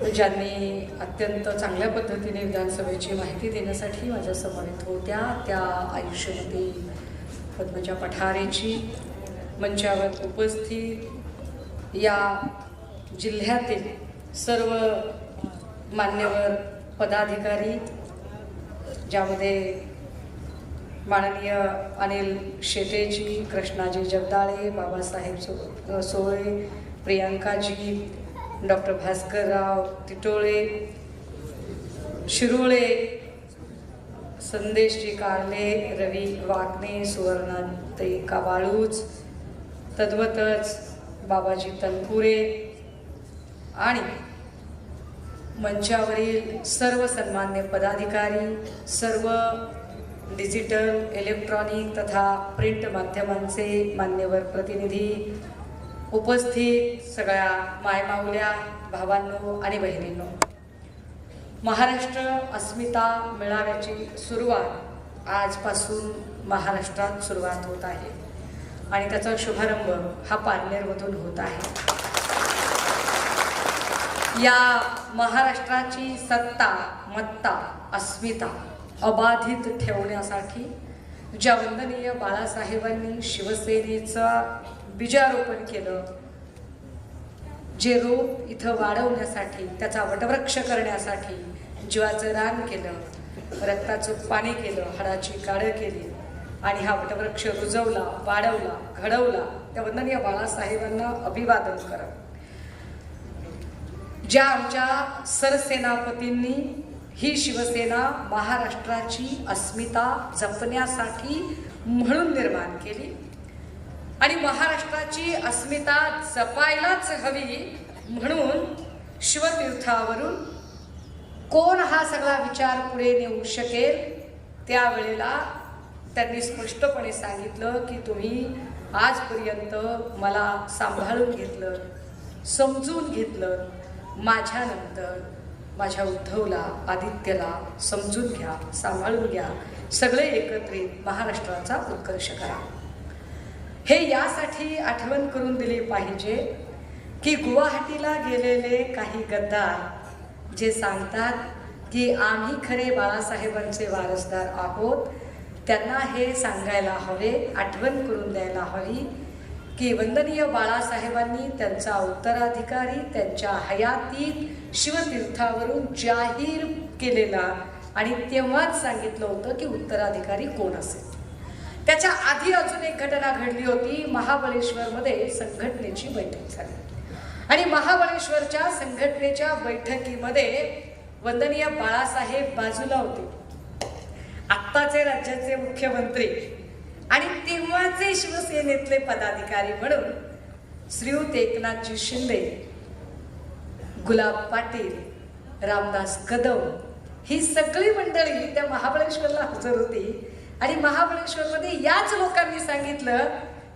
ज्यांनी अत्यंत चांगल्या पद्धतीने विधानसभेची माहिती देण्यासाठी माझ्या समवेत होत्या, त्या आयुष्यवती पद्मजा पठारेची मंचावर उपस्थित या जिल्ह्यातील सर्व मान्यवर पदाधिकारी, ज्यामध्ये माननीय अनिल शेटेजी, कृष्णाजी जगदाळे, बाबासाहेब सोळे, प्रियांकाजी, डॉक्टर भास्करराव तिटोळे, शिरोळे, संदेशजी कारले, रवी वाकणे, सुवर्णाताई काबाळूज, तद्वतच बाबाजी तनपुरे आणि मंचावरील सर्व सन्मान्य पदाधिकारी, सर्व डिजिटल, इलेक्ट्रॉनिक तथा प्रिंट माध्यमांचे मान्यवर प्रतिनिधी, उपस्थित सगळ्या मायमाऊल्या, भावांनो आणि बहिणींनो, महाराष्ट्र अस्मिता मेळाव्याची सुरुवात आजपासून महाराष्ट्रात सुरुवात होत आहे आणि त्याचा शुभारंभ हा पारनेरमधून होत आहे. या महाराष्ट्राची सत्ता, मत्ता, अस्मिता अबाधित ठेवण्यासाठी ज्या वंदनीय बाळासाहेबांनी शिवसेनेचं बीजारोपण केलं, जे रोप इथं वाढवण्यासाठी, त्याचा वटवृक्ष करण्यासाठी जीवाचं रान केलं, रक्ताचं पाणी केलं, हाडाची काढं केली आणि हा वटवृक्ष रुजवला, वाढवला, घडवला, त्या वंदनीय बाळासाहेबांना अभिवादन करत ज्या आमच्या सरसेनापतींनी ही शिवसेना महाराष्ट्राची अस्मिता जपण्यासाठी म्हणून निर्माण केली आणि महाराष्ट्राची अस्मिता जपायलाच हवी म्हणून शिवतीर्थावरून कोण हा सगळा विचार पुढे नेऊ शकेल, त्यावेळेला त्यांनी स्पष्टपणे सांगितलं की तुम्ही आजपर्यंत मला सांभाळून घेतलं, समजून घेतलं, माझ्यानंतर माझ्या उद्धवला, आदित्यला समजून घ्या, सांभाळून घ्या, सगळे एकत्रित महाराष्ट्राचा उत्कर्ष करा. हे यासाठी आठवण करून दिली पाहिजे की गुवाहाटीला गेलेले काही गद्दार जे सांगतात की आम्ही खरे बाळासाहेबांचे वारसदार आहोत, त्यांना हे सांगायला हवे, आठवण करून द्यायला हवी की वंदनीय बाळासाहेबांनी त्यांचा उत्तराधिकारी त्यांच्या हयातीत शिवतीर्थावरून जाहीर केलेला आणि तेव्हाच सांगितलं होतं की उत्तराधिकारी कोण असेल. त्याच्या आधी अजून एक घटना घडली होती. महाबळेश्वरमध्ये संघटनेची बैठक झाली आणि महाबळेश्वरच्या संघटनेच्या बैठकीमध्ये वंदनीय बाळासाहेब बाजूला होते, आत्ताचे राज्याचे मुख्यमंत्री आणि तेव्हाचे शिवसेनेतले पदाधिकारी म्हणून श्रीयुत एकनाथजी शिंदे, गुलाब पाटील, रामदास कदम ही सगळी मंडळी त्या महाबळेश्वरला हजर होती आणि महाबळेश्वरमध्ये याच लोकांनी सांगितलं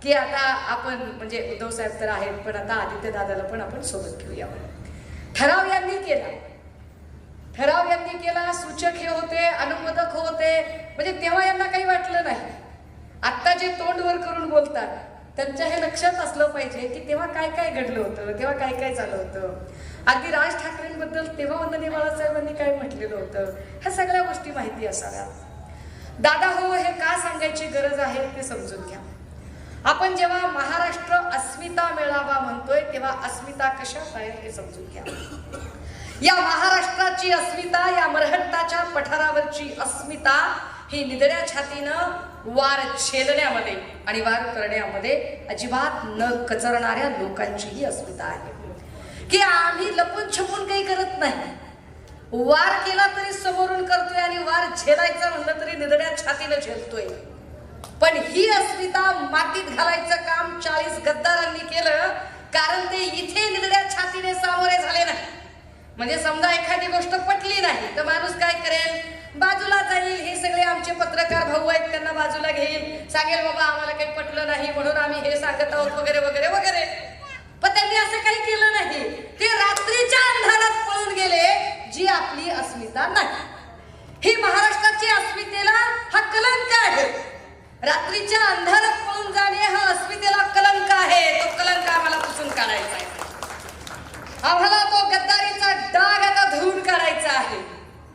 की आता आपण म्हणजे उद्धव साहेब तर आहेत पण आता आदित्य दादाला पण आपण सोबत घेऊया. ठराव यांनी केला, सूचक हे होते, अनुमोदक होते, म्हणजे तेव्हा यांना काही वाटलं नाही. आत्ता जे तोंडवर करून बोलतात त्यांच्या हे लक्षात असलं पाहिजे की तेव्हा काय काय घडलं होतं, तेव्हा काय काय झालं होतं. अगदी राज ठाकरेंबद्दल तेव्हा वंदनीय बाळासाहेबांनी काय म्हटलेलं होतं, ह्या सगळ्या गोष्टी माहिती असाव्यात. दादा हो हे का सांगायची गरज आहे ते समजून घ्या. आपण जेव्हा महाराष्ट्र अस्मिता मेळावा म्हणतोय तेव्हा अस्मिता कशात आहे हे समजून घ्या. या महाराष्ट्राची अस्मिता, या मरहट्टाच्या पठारावरची अस्मिता ही निधड्या छातीनं वार झेलण्यामध्ये आणि वार करण्यामध्ये अजिबात न कचरणाऱ्या लोकांची ही अस्मिता आहे की आम्ही लपून छपून काही करत नाही. वार केला तरी समोरून करतोय आणि वार झेलायचं म्हणलं तरी निधड्या छातीनं झेलतोय. पण ही अस्मिता मातीत घालायचं काम 40 गद्दारांनी केलं, कारण ते इथे निधड्या छातीने सामोरे झाले नाही. म्हणजे समजा एखादी गोष्ट पटली नाही तर माणूस काय करेल, बाजूला जाईल, हे सगळे आमचे पत्रकार भाऊ आहेत त्यांना बाजूला घेईल, सांगेल बाबा आम्हाला काही पटलं नाही म्हणून आम्ही हे सांगत आहोत वगैरे वगैरे वगैरे. पण त्यांनी असं काही केलं नाही. ते रात्रीच्या अंधारात पळून गेले, जी आपली अस्मिता नाही. ही महाराष्ट्राची अस्मितेला हा कलंक आहे. रात्रीच्या अंधारात पळून जाणे हा अस्मितेला कलंक आहे. तो कलंक आम्हाला पुसून काढायचा आहे. आम्हाला तो गद्दारीचा डाग आता धुवून काढायचा आहे.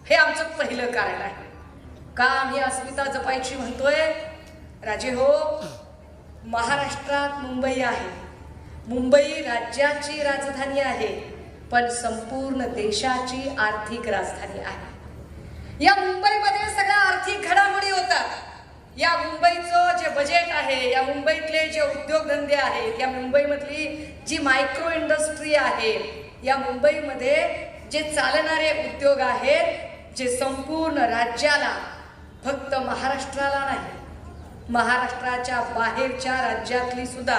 हे आमचं पहिलं कारण आहे. का आम्ही अस्मिता जपायची म्हणतोय? राजे हो, महाराष्ट्रात मुंबई आहे. मुंबई राज्याची राजधानी आहे, पण संपूर्ण देशाची आर्थिक राजधानी आहे. या मुंबईमध्ये सगळ्या आर्थिक घडामोडी होतात. या मुंबईचं जे बजेट आहे, या मुंबईतले जे उद्योगधंदे आहेत, या मुंबईमधली जी मायक्रो इंडस्ट्री आहे, या मुंबईमध्ये जे चालणारे उद्योग आहेत, जे संपूर्ण राज्याला, फक्त महाराष्ट्राला नाही, महाराष्ट्राच्या बाहेरच्या राज्यातली सुद्धा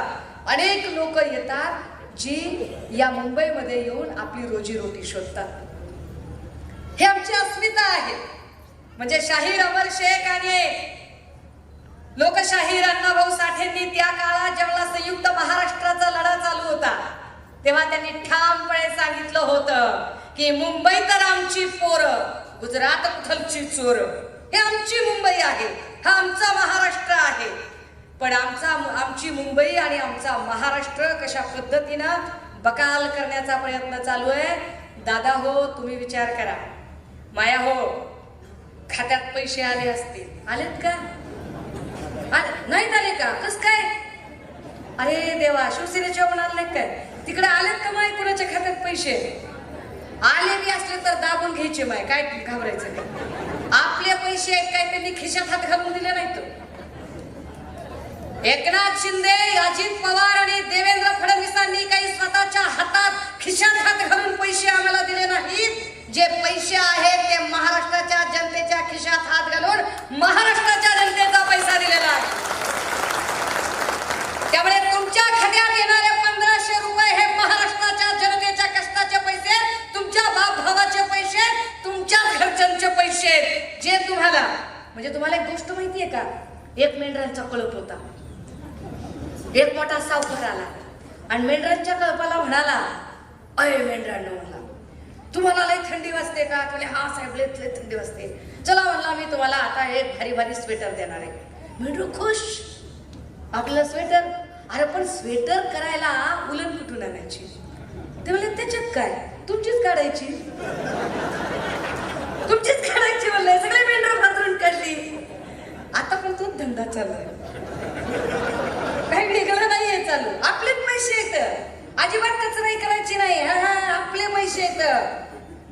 अनेक लोक येतात, जी या मुंबईमध्ये येऊन आपली रोजीरोटी शोधतात. हे आमची अस्मिता आहे. म्हणजे शाहीर अमर शेख आणि लोकशाहीर अण्णाभाऊ साठेंनी त्या काळात जेव्हा संयुक्त महाराष्ट्राचा लढा चालू होता, तेव्हा त्यांनी ठामपणे सांगितलं होतं की मुंबई तर आमची पोरं, गुजरात उथलची चोर. हे आमची मुंबई आहे, हा आमचा महाराष्ट्र आहे. पण आमची मुंबई आणि आमचा महाराष्ट्र कशा पद्धतीनं बकाल करण्याचा प्रयत्न चालू आहे. दादा हो, तुम्ही विचार करा. माया हो, खात्यात पैसे आले असतील, आलेत का? नाहीत आले का? कस काय? अरे देवा, शिवसेनेच्या आले काय? तिकडे आलेत का माय? कुणाच्या खात्यात पैसे आले बी असले तर दाबून घ्यायचे माय, काय घाबरायचं नाही. आपले पैसे आहेत काय, त्यांनी खिशात हात घालून दिले नाहीत. एकनाथ शिंदे, अजित पवार आणि देवेंद्र फडणवीसांनी काही स्वतःच्या हातात खिशात हात घालून पैसे आम्हाला दिले नाहीत. जे पैसे आहेत ते महाराष्ट्राच्या जनतेच्या खिशात हात घालून महाराष्ट्राच्या जनतेचा पैसा दिलेला आहे. त्यामुळे तुमच्या खात्यात येणारे 1500 रुपये हे महाराष्ट्राच्या जनतेच्या कष्टाचे पैसे, तुमच्या बाप भावाचे पैसे, तुमच्या घरच्यांचे पैसे, जे तुम्हाला, म्हणजे तुम्हाला एक गोष्ट माहितीये का? एक मेंढरांचा कळप होता. एक मोठा सावकार आला आणि मेंढरांच्या कळपाला म्हणाला, अय मेंढरांनो, म्हणला तुम्हाला लय थंडी वाजते का? तुला हा साहेब लय थंडी वाजते. चला म्हणला, मी तुम्हाला आता एक भारी भारी स्वेटर देणार आहे. मेंढरू खुश, आपलं स्वेटर. अरे पण स्वेटर करायला उलन कुठून आणायची? ते म्हणले त्याच्यात काय, तुमचीच काढायची, तुमचीच काढायची. म्हणलंय सगळे मेंढर फातरून काढली. आता पण तोच धंदा चालू आहे, काही वेगळं नाहीये चालू. आपलेच पैसे येत, अजिबात कचराई करायची नाही. आपले पैसे येत.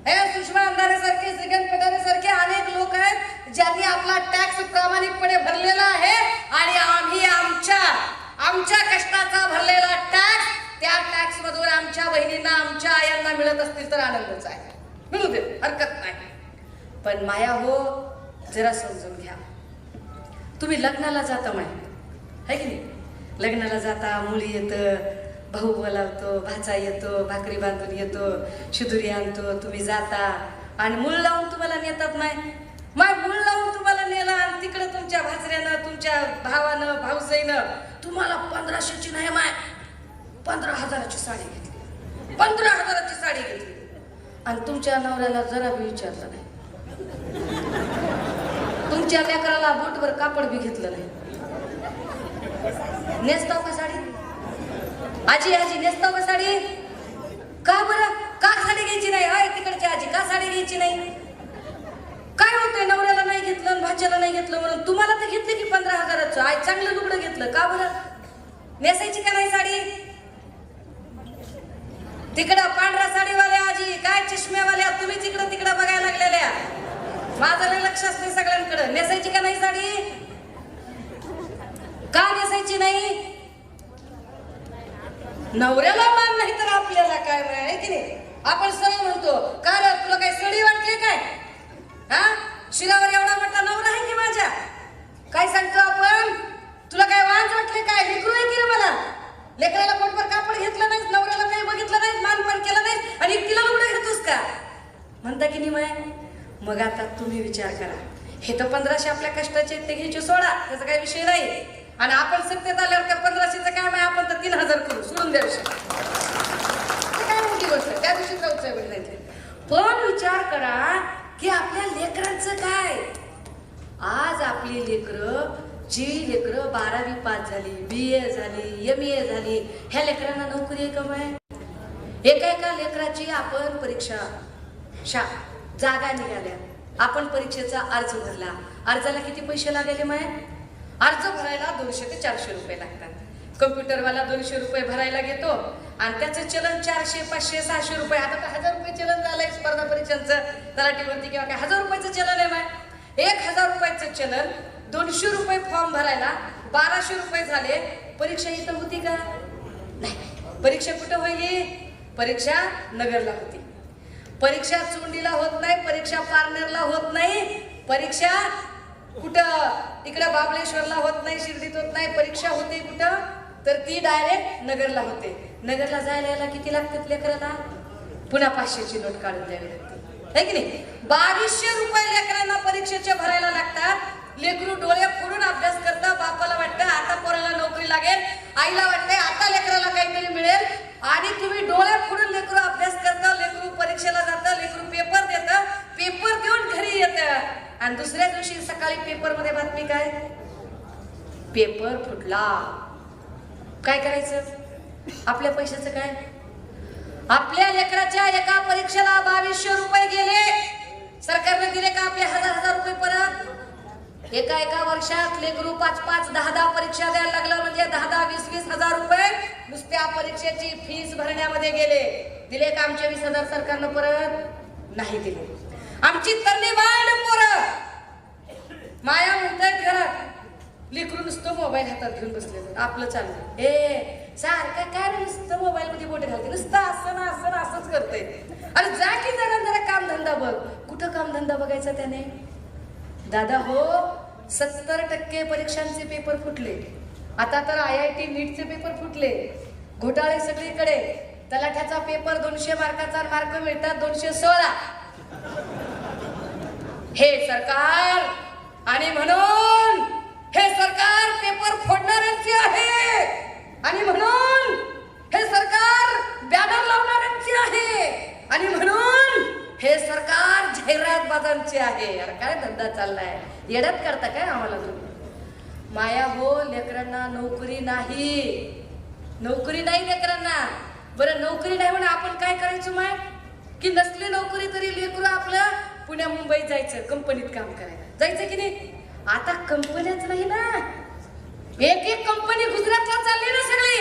हे सुषमा अंधारेसारखे, श्रीकांत पठारेसारखे अनेक लोक आहेत ज्यांनी आपला टॅक्स प्रामाणिकपणे भरलेला आहे आणि आम्ही आमच्या कष्टाचा भरलेला टॅक्स, त्या टॅक्स मधून आमच्या बहिणींना, आमच्या आयांना मिळत असतील तर आनंदच आहे. मिळू दे, हरकत नाही. पण माया हो, जरा समजून घ्या. तुम्ही लग्नाला जाता माहिती आहे की नाही? लग्नाला जाता, मुली येतं, भाऊ बोलावतो, भाचा येतो, भाकरी बांधून येतो, शिदुरी आणतो, तुम्ही जाता आणि मूळ लावून तुम्हाला नेतात. माय मूळ लावून तुम्हाला नेला आणि तिकडे तुमच्या भाजऱ्यानं, तुमच्या भावानं, भाऊसाईनं तुम्हाला 1500ची नाही माय, 15,000ची साडी घेतली, 15,000ची साडी घेतली आणि तुमच्या नवऱ्याला जरा बी विचारलं नाही. तुमच्या लेकराला बोटभर कापड बी घेतलं नाही. नेसताव का साडी? आजी आजी नेसताव का साडी? का बरं? का साडी घ्यायची नाही? अय तिकडची आजी, का साडी घ्यायची नाही? काय होतंय, नवऱ्याला नाही घेतलं, भाच्याला नाही घेतलं म्हणून तुम्हाला तर घेतलं की 15,000चं. आय चांगलं लुगडं घेतलं, का बरं? नेसायची का नाही साडी? तिकडं पांढऱ्या साडीवाल्या आजी, काय चष्म्यावाल्या, तुम्ही तिकडं तिकडं बघायला लागलेल्या. माझं लक्ष असते सगळ्यांकडे. नेसायची का नाही साडी? का नेसायची नाही? नवऱ्याला मान नाही तर आपल्याला काय आहे की नाही? आपण सण म्हणतो, का रे तुला काय सडी वाटली काय? हा, शिरावर एवढा मोठा नवरा आहे की माझ्या? काय सांगतो आपण? तुला काय वांज वाटले काय? लेकरू आहे की रे मला? लेकराला पोटभर कापड घेतलं नाही, नवऱ्याला काही बघितलं नाही, मानपान केलं नाही आणि तिला उघडं घेतोस का म्हणता की नाही माय? मग आता तुम्ही विचार करा. हे तर 1500 आपल्या कष्टाचे ते घ्यायचे, सोडा, त्याचा काही विषय नाही. आणि आपण सत्तेत आल्यावर त्या 1500चं काय नाही, आपण तर 3000 करू, सोडून द्या विषय. काय मोठी गोष्ट, त्या दिवशी जाऊचं नाही. पण विचार करा की आपल्या लेकरांचं काय? आज आपली लेकरं, जी लेकरं 12वी पास झाली, BA झाली, MA झाली, ह्या लेकरांना नोकरी आहे का माय? एका एका लेकराची आपण परीक्षा जागा निघाल्या, आपण परीक्षेचा अर्ज भरला. अर्जाला किती पैसे लागले माय? अर्ज भरायला 200 ते 400 रुपये लागतात. कम्प्युटरवाला 200 रुपये भरायला घेतो आणि त्याचं चलन 400, 500, 600 रुपये. आता तर 1000 रुपये चलन झालंय स्पर्धा परीक्षांचं, तलाठीवरती किंवा काय 1000 रुपयाचं चलन आहे माय. 1000 रुपयाचं चलन, 200 रुपये फॉर्म भरायला, 1200 रुपये झाले. परीक्षा इथं होती का? नाही. परीक्षा कुठं होईल? परीक्षा नगरला होती. परीक्षा चोंडीला होत नाही, परीक्षा पारनेरला होत नाही, परीक्षा कुठं इकडं बाबळेश्वरला होत नाही, शिर्डीत होत नाही. परीक्षा होते कुठं? तर ती डायरेक्ट नगरला होते. नगरला जायला यायला किती लागतात लेकराला? पुन्हा 500ची नोट काढून द्यावी लागते, है की नाही? 2200 रुपये लेकरांना परीक्षेचे भरायला लागतात. लेकरू डोळे फोडून अभ्यास करता. बापाला वाटतं आता पोराला नोकरी लागेल, आईला वाटतंय आता लेकराला काहीतरी मिळेल, आणि तुम्ही डोळे फोडून लेकरू अभ्यास करता. लेकरू परीक्षेला जातं, लेकरू पेपर देतं, पेपर देऊन घरी येतं, आणि दुसऱ्या दिवशी सकाळी पेपर मध्ये बातमी काय? पेपर फुटला. काय करायचं? आपल्या पैशाचं काय? आपल्या लेकराच्या एका परीक्षेला 2200 रुपये गेले. सरकारने दिले का आपले 1000 रुपये परत? एका वर्षात लेकरू 5-5, 10-10 परीक्षा द्यायला लागलं, म्हणजे 10-10, 20-20 हजार रुपये नुसत्या परीक्षेची फीस भरण्यामध्ये गेले. दिले का आमचे 20,000 सरकारनं परत? नाही दिले. आमची तरणी बाळ पोरं माया म्हणतायत घरात, लेकरू नुसतं मोबाईल हातात घेऊन बसले, आपलं चाललं हे सारखं काय नुसतं मोबाईल मध्ये बोटे घालते, नुसतं असं ना असं ना असंच करतंय. अरे जा की जरा कामधंदा बघ. कुठं कामधंदा बघायचा त्याने? दादा हो, 70% परीक्षांचे पेपर फुटले. आता तर IIT नीटचे पेपर फुटले. घोटाळे सगळीकडे. तलाठ्याचा पेपर 200 मार्काचा, मार्क मिळतात 216. हे सरकार, आणि म्हणून हे सरकार पेपर फोडणाऱ्यांचे आहे, आणि म्हणून हे सरकार बॅनर लावणाऱ्यांचे आहे, आणि म्हणून हे सरकार जाहिरातबाजांचे आहे. अरे काय धंदा चाललाय? येड्यात करता काय आम्हाला तुम्ही? माया हो, लेकरांना नोकरी नाही, नोकरी नाही लेकरांना. बरं नोकरी नाही म्हणून आपण काय करायचं माय? की नसली नोकरी तरी लेकरू आपलं पुण्या मुंबईत जायचं, कंपनीत काम करायला जायचं की नाही? आता कंपन्याच नाही ना, एक कंपनी गुजरातला चालली ना सगळी.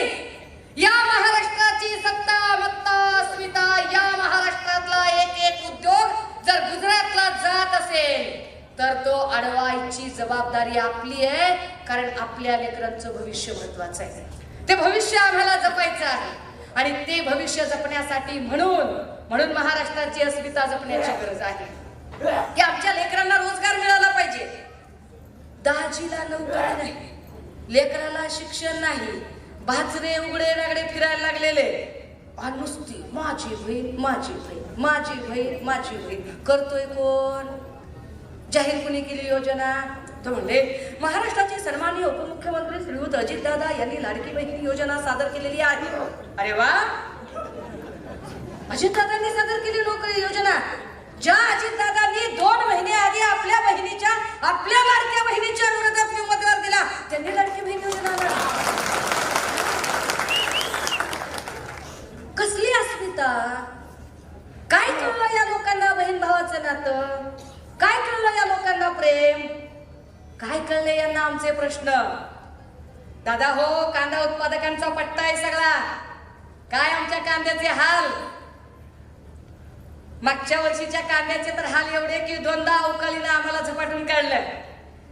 या महाराष्ट्राची सत्ता मत्ता अस्मिता, या महाराष्ट्रातला एक उद्योग जर गुजरातला जात असेल तर तो अडवायची जबाबदारी आपली आहे. कारण आपल्या लेकरांचं भविष्य महत्वाचं आहे. ते भविष्य आम्हाला जपायचं आहे, आणि ते भविष्य जपण्यासाठी म्हणून महाराष्ट्राची अस्मिता जपण्याची गरज आहे की आमच्या लेकरांना रोजगार मिळाला पाहिजे. दाजीला नोकरी नाही, लेकराला शिक्षण नाही, भाजरे उघडे नागडे फिरायला लागलेले, आणि नुसती माझी बहीण माझी बहीण माझी बहीण माझी बहीण करतोय कोण? जाहीर कुणी केली योजना? तो म्हणले महाराष्ट्राचे सन्माननीय उपमुख्यमंत्री श्रीयुत अजितदादा यांनी लाडकी बहीण योजना सादर केलेली आहे. अरे वा, अजितदादांनी सादर केली नोकरी योजना. ज्या अजितदादांनी 2 महिने आधी आपल्या लाडक्या बहिणीच्या विरोधात उमेदवार दिला, त्यांनी लाडकी बहीण योजना. कसली अस्मिता? काय कळलं या लोकांना बहीण भावाचं नातं? काय कळलं या लोकांना प्रेम? काय कळले यांना आमचे प्रश्न? दादा हो, कांदा उत्पादकांचा पट्टा आहे सगळा. काय आमच्या कांद्याचे हाल? मागच्या वर्षीच्या कांद्याचे तर हाल एवढे की 2दा अवकाळीनं आम्हाला झपाटून काढलं.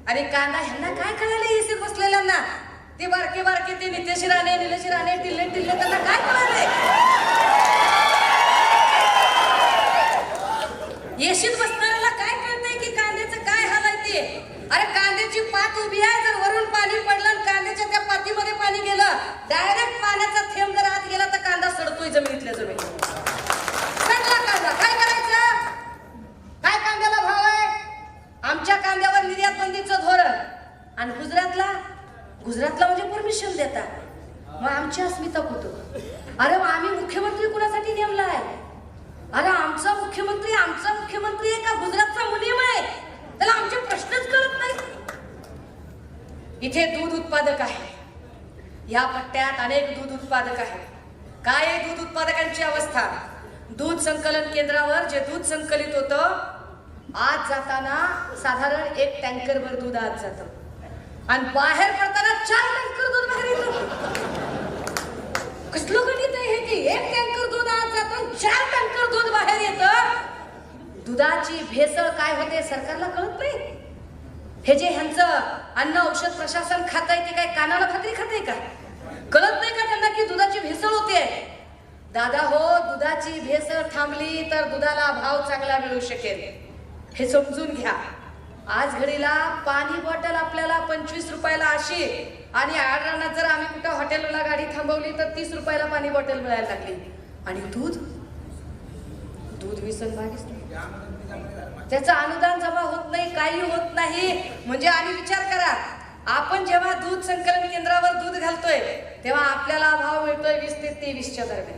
आणि कांदा ह्यांना काय कळाले? एसीत बसलेल्यांना, ते बारके ते नितेश राणे, निलेश राणे, टिल्ले त्यांना काय कळाले? एसीत बसणाऱ्याला काय कळतंय की कांद्याचं काय हाल आहे ते? अरे कांद्याची पात उभी आहे, जर वरून पाणी पडलं कांद्याच्या त्या पातीमध्ये पाणी गेलं, डायरेक्ट पाण्याचा थेंब जर आत गेला तर कांदा सडतोय जमिनीतल्या जमिनीत. सडला कांदा, काय करायचं? काय कांद्याला भाव आहे? आमच्या कांद्यावर निर्यात बंदीचं धोरण, आणि गुजरातला म्हणजे परमिशन देतात. मग आमची अस्मिता कुठं? अरे आम्ही मुख्यमंत्री कुणासाठी नेमलाय? अरे आमचा मुख्यमंत्री आहे का गुजरातचा मुनीम आहे? त्याला आमचे प्रश्नच कळत नाही. इथे दूध उत्पादक आहे, या पट्ट्यात अनेक दूध उत्पादक आहेत. काय आहे दूध उत्पादकांची अवस्था? दूध संकलन केंद्रावर जे दूध संकलित होतं, आज जाताना साधारण 1 टँकरवर दूध आज जातं आणि बाहेर पडताना 4 टँकर दूध बाहेर येतं. कसलं गणित आहे हे की 1 टँकर दूध आज जातं, 4 टँकर दूध बाहेर येतं. दुधाची भेसळ काय होते सरकारला कळत नाही. हे जे ह्यांचं अन्न औषध प्रशासन खात आहे ते काय कानाला भाकरी खाते का? कळत नाही का त्यांना की दुधाची भेसळ होते? दादा हो, दुधाची भेसळ थांबली तर दुधाला भाव चांगला मिळू शकेल, हे समजून घ्या. आज घडीला पाणी बॉटल आपल्याला 25 रुपयाला अशी, आणि आडराना जर आम्ही कुठं हॉटेलला गाडी थांबवली तर 30 रुपयाला पाणी बॉटल मिळायला लागली. आणि दूध विसन मागेच नाही, त्याचं अनुदान जमा होत नाही, काही होत नाही. म्हणजे आणि विचार करा, आपण जेव्हा दूध संकलन केंद्रावर दूध घालतोय तेव्हा आपल्याला भाव मिळतोय 20 ते 23च्या दरम्यान.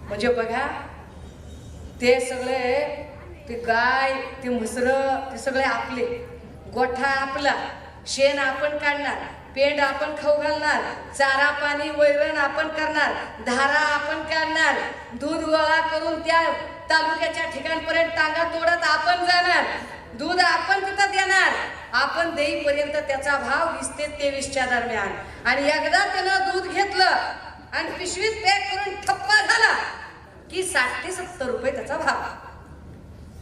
म्हणजे बघा, ते सगळे, ते गाय, ते म्हसर, ते सगळे आपले, गोठा आपला, शेण आपण काढणार, पेंड आपण खाऊ घालणार, चारा पाणी वैरण आपण करणार, धारा आपण काढणार, दूध गोळा करून त्या तालुक्याच्या ठिकाणपर्यंत टांगा तोडत आपण जाणार, दूध आपण तिथं देणार. आपण देईपर्यंत त्याचा भाव 20 ते 23च्या दरम्यान. आणि एकदा त्यानं दूध घेतलं आणि पिशवीत पॅक करून ठप्पा झाला की 60 ते 70 रुपये त्याचा भाव.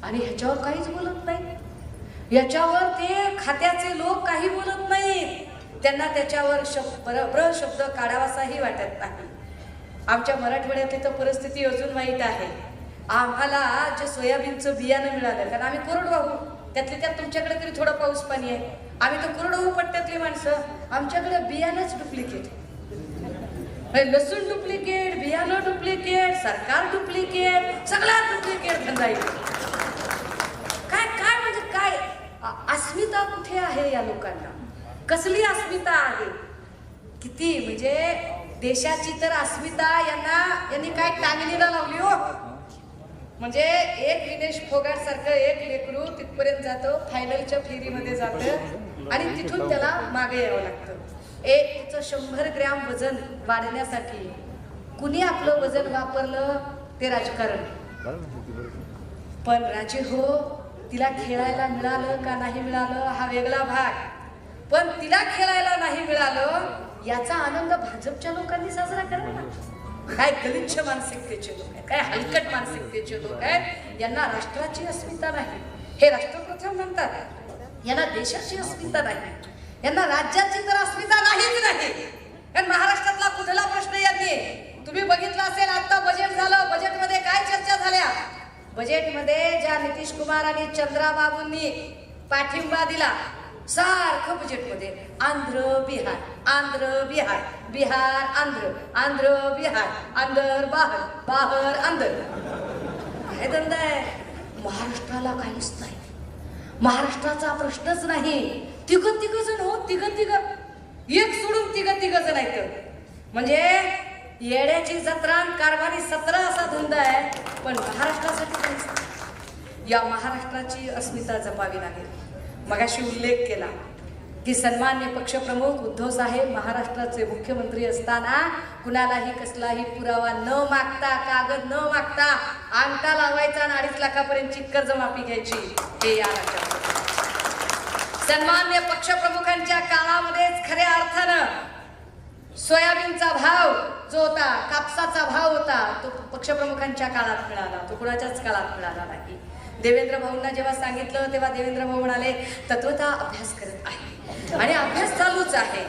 आणि ह्याच्यावर काहीच बोलत नाही. याच्यावर ते खात्याचे लोक काही बोलत नाहीत. त्यांना त्याच्यावर शब्द काढावासाही वाटत नाही. आमच्या मराठवाड्यातली तर परिस्थिती अजून वाईट आहे. आम्हाला जे सोयाबीनचं बियाणं मिळालं, कारण आम्ही कोरडवाहू, त्यातली त्यात तुमच्याकडे तरी थोडं पाऊस पाणी आहे, आम्ही तर कोरडवाहू पट्ट्यातली माणसं, आमच्याकडे बियाणंच डुप्लिकेट, लसूण डुप्लिकेट, बियाणं डुप्लिकेट, सरकार डुप्लिकेट, सगळा डुप्लिकेट धंदा येतो. काय काय म्हणजे काय अस्मिता कुठे आहे या लोकांना? कसली अस्मिता आहे? किती म्हणजे देशाची तर अस्मिता यांनी काय टांगणीला लावली हो. म्हणजे एक विनेश फोगाट सारखं एक लेकरू तिथपर्यंत जातं, फायनलच्या फेरीमध्ये जातं आणि तिथून त्याला मागे यावं लागतं. तिचं 100 ग्रॅम वजन वाढण्यासाठी कुणी आपलं वजन वापरलं? ते राजकारण. पण राजे हो, तिला खेळायला मिळालं का नाही मिळालं हा वेगळा भाग, पण तिला खेळायला नाही मिळालं याचा आनंद भाजपच्या लोकांनी साजरा करावा. काय गलिच्छ मानसिकतेचे लोक आहेत, काय हलकट मानसिकतेचे लोक आहेत. यांना राष्ट्राची अस्मिता नाही, हे राष्ट्रप्रथम म्हणतात. यांना देशाची अस्मिता नाही, यांना राज्याची तर अस्मिता नाहीच नाही. कारण महाराष्ट्रातला कुठला प्रश्न यांनी तुम्ही बघितला असेल. आता बजेट झालं, बजेटमध्ये काय चर्चा झाल्या? बजेटमध्ये ज्या नितीश कुमार आणि चंद्राबाबूंनी पाठिंबा दिला, सारखं बजेटमध्ये आंध्र बिहार, आंध्र बिहार, बिहार आंध्र, आंध्र बिहार, आंध्र बाहर, बाहर आंध्र. काय धंदा आहे? महाराष्ट्राला काहीच नाही, महाराष्ट्राचा प्रश्नच नाही. तिघ जण हो, तिघ एक सोडून तिघ जण आहेत. म्हणजे येड्याची जत्रा कारभारी 17 असा धंदा आहे. पण महाराष्ट्रासाठी काहीच नाही. या महाराष्ट्राची अस्मिता जपावी लागेल. मगाशी उल्लेख केला की सन्मान्य पक्षप्रमुख उद्धव साहेब महाराष्ट्राचे मुख्यमंत्री असताना कुणालाही कसलाही पुरावा न मागता, कागद न मागता अंगठा लावायचा आणि 2.5 लाखापर्यंतची कर्जमाफी घ्यायची. हे या राज्यात सन्मान्य पक्षप्रमुखांच्या काळामध्येच खऱ्या अर्थानं सोयाबीनचा भाव जो होता, कापसाचा भाव होता, तो पक्षप्रमुखांच्या काळात मिळाला, तो कुणाच्याच काळात मिळाला नाही. देवेंद्र भाऊंना जेव्हा सांगितलं तेव्हा देवेंद्र भाऊ म्हणाले तत्वतः अभ्यास करत आहे आणि अभ्यास चालूच आहे.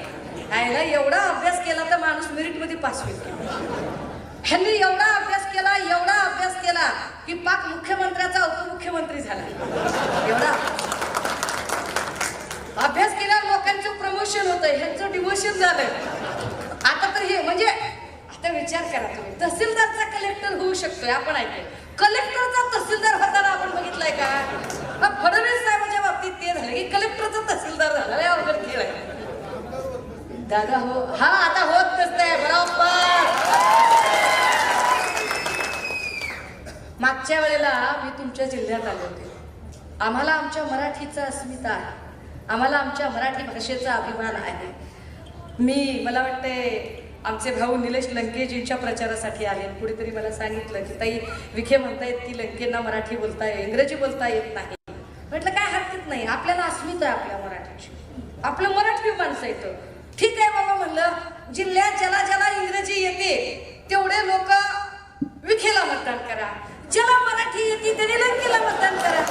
ह्याला एवढा अभ्यास केला तर माणूस मेरिटमध्ये पास होईल. ह्यांनी एवढा अभ्यास केला की पाक मुख्यमंत्र्याचा उपमुख्यमंत्री झाला. एवढा अभ्यास केल्यावर लोकांचं प्रमोशन होतंय, ह्यांचं डिमोशन झालंय. आता तर हे म्हणजे आता विचार करा तुम्ही, तहसीलदारचा कलेक्टर होऊ शकतोय आपण ऐकलं, कलेक्टरचा तहसीलदार होताना आपण बघितलाय का? फडणवीस साहेबांच्या बाबतीत ते झालं की कलेक्टरचा तहसीलदार झाला. अवघड खेळ आहे दादा हो. हा आता होत नसतंय बरोबर. मागच्या वेळेला मी तुमच्या जिल्ह्यात आले होते. आम्हाला आमच्या मराठीचा अस्मिता आहे, आम्हाला आमच्या मराठी भाषेचा अभिमान आहे. मला वाटतंय आमचे भाऊ निलेश लंकेजींच्या प्रचारासाठी आले. कुणीतरी मला सांगितलं की ताई विखे म्हणतायत की लंकेंना मराठी बोलता इंग्रजी बोलता येत नाही. म्हटलं काय हरकत नाही, आपल्याला अस्मिता आहे आपल्या मराठीची, आपलं मराठी माणसं येतं. ठीक आहे बाबा म्हणलं, जिल्ह्यात ज्याला ज्याला इंग्रजी येते तेवढे लोक विखेला मतदान करा, ज्याला मराठी येते त्याने लंकेला मतदान करा.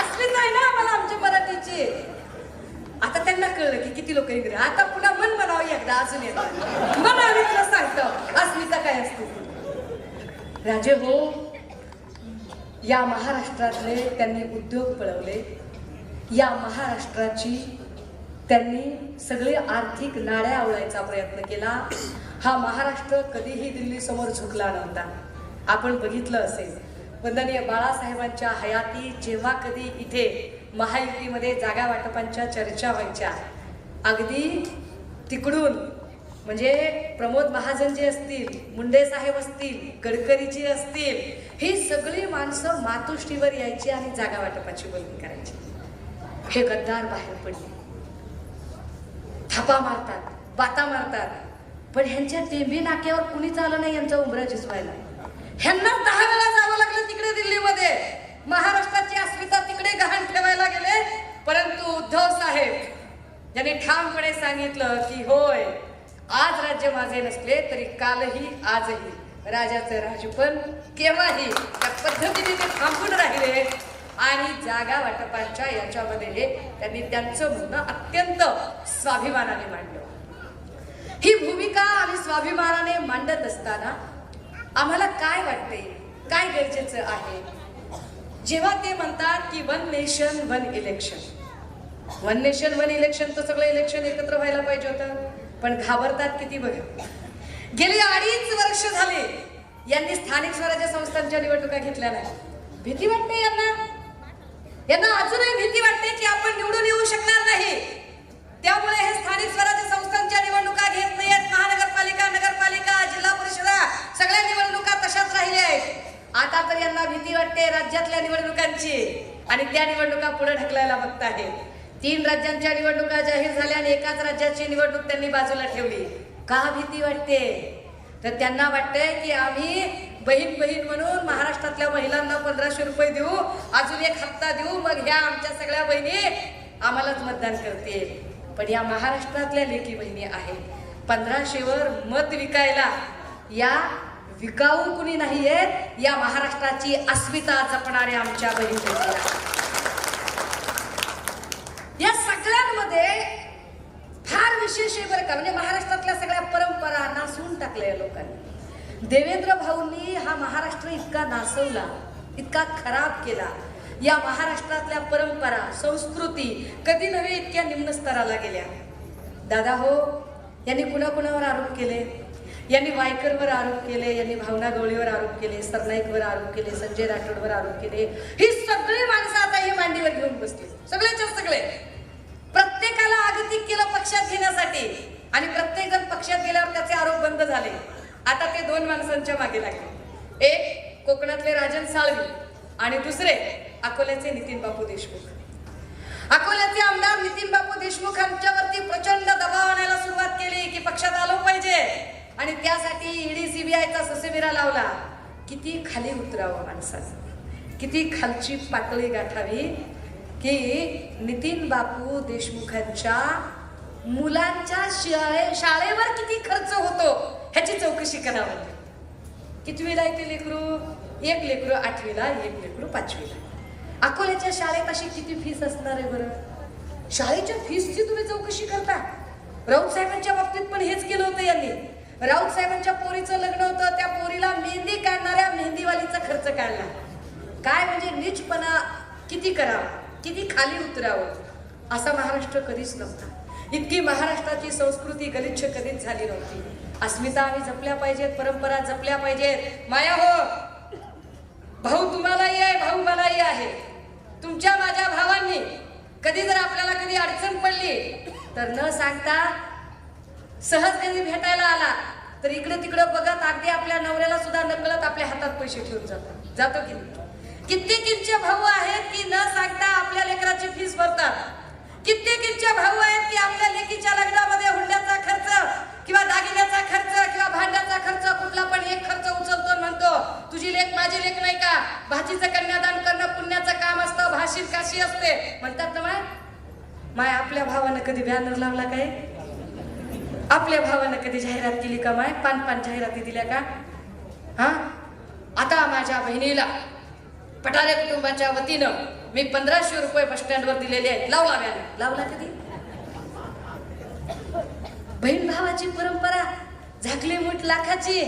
अस्मिता आहे ना आम्हाला आमच्या मराठीची. आता त्यांना कळलं की किती लोक इंग्रजी. आता पुन्हा मन म्हणावं एकदा अजून येणार म्हणावी तुला सांगतो अस्मिता काय असते. राजे हो, या महाराष्ट्रातले त्यांनी उद्योग पळवले, या महाराष्ट्राची त्यांनी सगळे आर्थिक नाड्या आवळायचा प्रयत्न केला. हा महाराष्ट्र कधीही दिल्ली समोर झुकला नव्हता. आपण बघितलं असेल वंदनीय बाळासाहेबांच्या हयाती जेव्हा कधी इथे महायुतीमध्ये जागा वाटपांच्या चर्चा व्हायच्या, अगदी तिकडून म्हणजे प्रमोद महाजन जे असतील, मुंडे साहेब असतील, गडकरीजी असतील, ही सगळी माणसं मातोश्रीवर यायची आणि जागा वाटपाची बोलणी करायची. हे गद्दार बाहेर पडले, थापा मारतात, बाता मारतात, पण ह्यांच्या टेंबी नाक्यावर कुणीच आलं नाही यांचा उंबरा झिजवायला. ह्यांना 10 वेळा जावं लागलं तिकडे दिल्लीमध्ये. महाराष्ट्राची अस्मिता तिकडे गहाण ठेवायला गेले. परंतु उद्धव साहेब यांनी ठामपणे सांगितलं की होय, आज राज्य माझे नसले तरी कालही आजही राजाचं राजपण केव्हाही त्या पद्धतीने ते थांबून राहिले. आणि जागा वाटपांच्या याच्यामध्ये त्यांनी त्यांचं म्हणणं अत्यंत स्वाभिमानाने मांडलं. ही भूमिका आणि स्वाभिमानाने मांडत असताना आम्हाला काय वाटते, काय गरजेचं आहे, जेव्हा ते म्हणतात की 1 नेशन 1 इलेक्शन. 1 नेशन 1 इलेक्शन तर सगळं इलेक्शन एकत्र व्हायला पाहिजे होतं, पण घाबरतात किती बघा. गेली 2.5 वर्ष झाले यांनी स्थानिक स्वराज्य संस्थांच्या निवडणुका घेतल्या नाही. भीती वाटते यांना अजूनही भीती वाटते की आपण निवडून येऊ शकणार नाही. त्यामुळे हे स्थानिक स्वराज्य संस्थांच्या निवडणुका घेत नाहीत. महानगरपालिका, नगरपालिका, जिल्हा परिषदा सगळ्या निवडणुका तशाच राहिल्या आहेत. आता तर यांना भीती वाटते राज्यातल्या निवडणुकांची आणि त्या निवडणुका पुढे ढकलायला बघत आहेत. 3 राज्यांच्या निवडणुका जाहीर झाल्या आणि एकाच राज्याची निवडणूक त्यांनी बाजूला ठेवली. का भीती वाटते? तर त्यांना वाटतंय की आम्ही बहीण बहीण म्हणून महाराष्ट्रातल्या महिलांना 1500 रुपये देऊ, अजून एक हप्ता देऊ, मग ह्या आमच्या सगळ्या बहिणी आम्हालाच मतदान करतील. पण या महाराष्ट्रातल्या लेकी बहिणी आहेत, 1500वर मत विकायला या विकाऊ कुणी नाहीयेत, या महाराष्ट्राची अस्मिता जपणाऱ्या आमच्या बहिणी. या सगळ्यांमध्ये फार विशेष आहे बरं का, म्हणजे महाराष्ट्रातल्या सगळ्या परंपरा नासून टाकल्या लोकांनी. देवेंद्र भाऊंनी हा महाराष्ट्र इतका नासवला, इतका खराब केला. या महाराष्ट्रातल्या परंपरा, संस्कृती कधी नव्हे इतक्या निम्न स्तराला गेल्या. दादा हो, यांनी कुणाकुणावर आरोप केले, यांनी वायकरवर आरोप केले, यांनी भावना गवळीवर आरोप केले, सरनाईकवर आरोप केले, संजय राठोडवर आरोप केले. ही सगळी माणसं आता ही मांडीवर घेऊन बसली, सगळेच्या सगळे. प्रत्येकाला आगतिक केलं पक्षात घेण्यासाठी आणि प्रत्येक जण पक्षात गेल्यावर त्याचे आरोप बंद झाले. आता ते 2 माणसांच्या मागे लागले. एक कोकणातले राजन साळवी आणि दुसरे अकोल्याचे नितीन बापू देशमुख. अकोल्याचे आमदार नितीन बापू देशमुख यांच्यावरती प्रचंड दबाव आणायला सुरुवात केली की पक्षात आलो पाहिजे आणि त्यासाठी ईडी सीबीआयचा ससेमिरा लावला. किती खाली उतरावं माणसाचं, किती खालची पातळी गाठावी की नितीन बापू देशमुखांच्या मुलांच्या शाळेवर किती खर्च होतो ह्याची चौकशी करावी. कितवीला येते लेकरू? 1 लेकरू 8वीला, 1 लेकरू 5वीला. अकोल्याच्या शाळेत अशी किती फीस असणार आहे बरं? शाळेच्या फीसची तुम्ही चौकशी करता? राऊत साहेबांच्या बाबतीत पण हेच केलं होतं यांनी. राऊत साहेबांच्या पोरीचं लग्न होतं, त्या पोरीला मेहंदी काढणाऱ्या मेहंदीवालीचा खर्च काढला. काय म्हणजे नीचपणा किती करावा, किती खाली उतरावं, असा महाराष्ट्र कधीच नव्हता. इतकी महाराष्ट्राची संस्कृती गलिच्छ कधीच झाली नव्हती. अस्मिता आम्ही जपल्या पाहिजेत, परंपरा जपल्या पाहिजेत. माया हो, भाऊ तुम्हालाही आहे, भाऊ मलाही आहे. तुमच्या माझ्या भावांनी कधी जर आपल्याला कधी अडचण पडली तर न सांगता सहज कधी भेटायला आला तर इकडे तिकडे बघत अगदी आपल्या नवऱ्याला सुद्धा नकळत आपल्या हातात पैसे ठेवून जातो की कित्येकींचे भाऊ आहेत की न सांगता आपल्या लेकराची फीस भरतात. कित्येकींचे भाऊ आहेत की आपल्या लेकीच्या लग्नामध्ये हुंड्याचा खर्च किंवा दागिन्याचा खर्च किंवा भांड्याचा खर्च कुठला पण एक खर्च उचलतो आणि म्हणतो तुझी लेक माझी लेक नाही का, भाजीचं कन्यादान करणं पुण्याचं काम असतं, भाषित काशी असते म्हणतात ना माय. आपल्या भावानं कधी बॅनर लावला काय? आपल्या भावानं कधी जाहिरात केली का माय? पान जाहिराती दिल्या का? हा, आता माझ्या बहिणीला पठारे कुटुंबाच्या वतीनं मी 1500 रुपये बस स्टँडवर दिलेले आहेत, लावला बॅनर. लावला कधी? बहीण भावाची परंपरा झाकली मूठ लाखाची,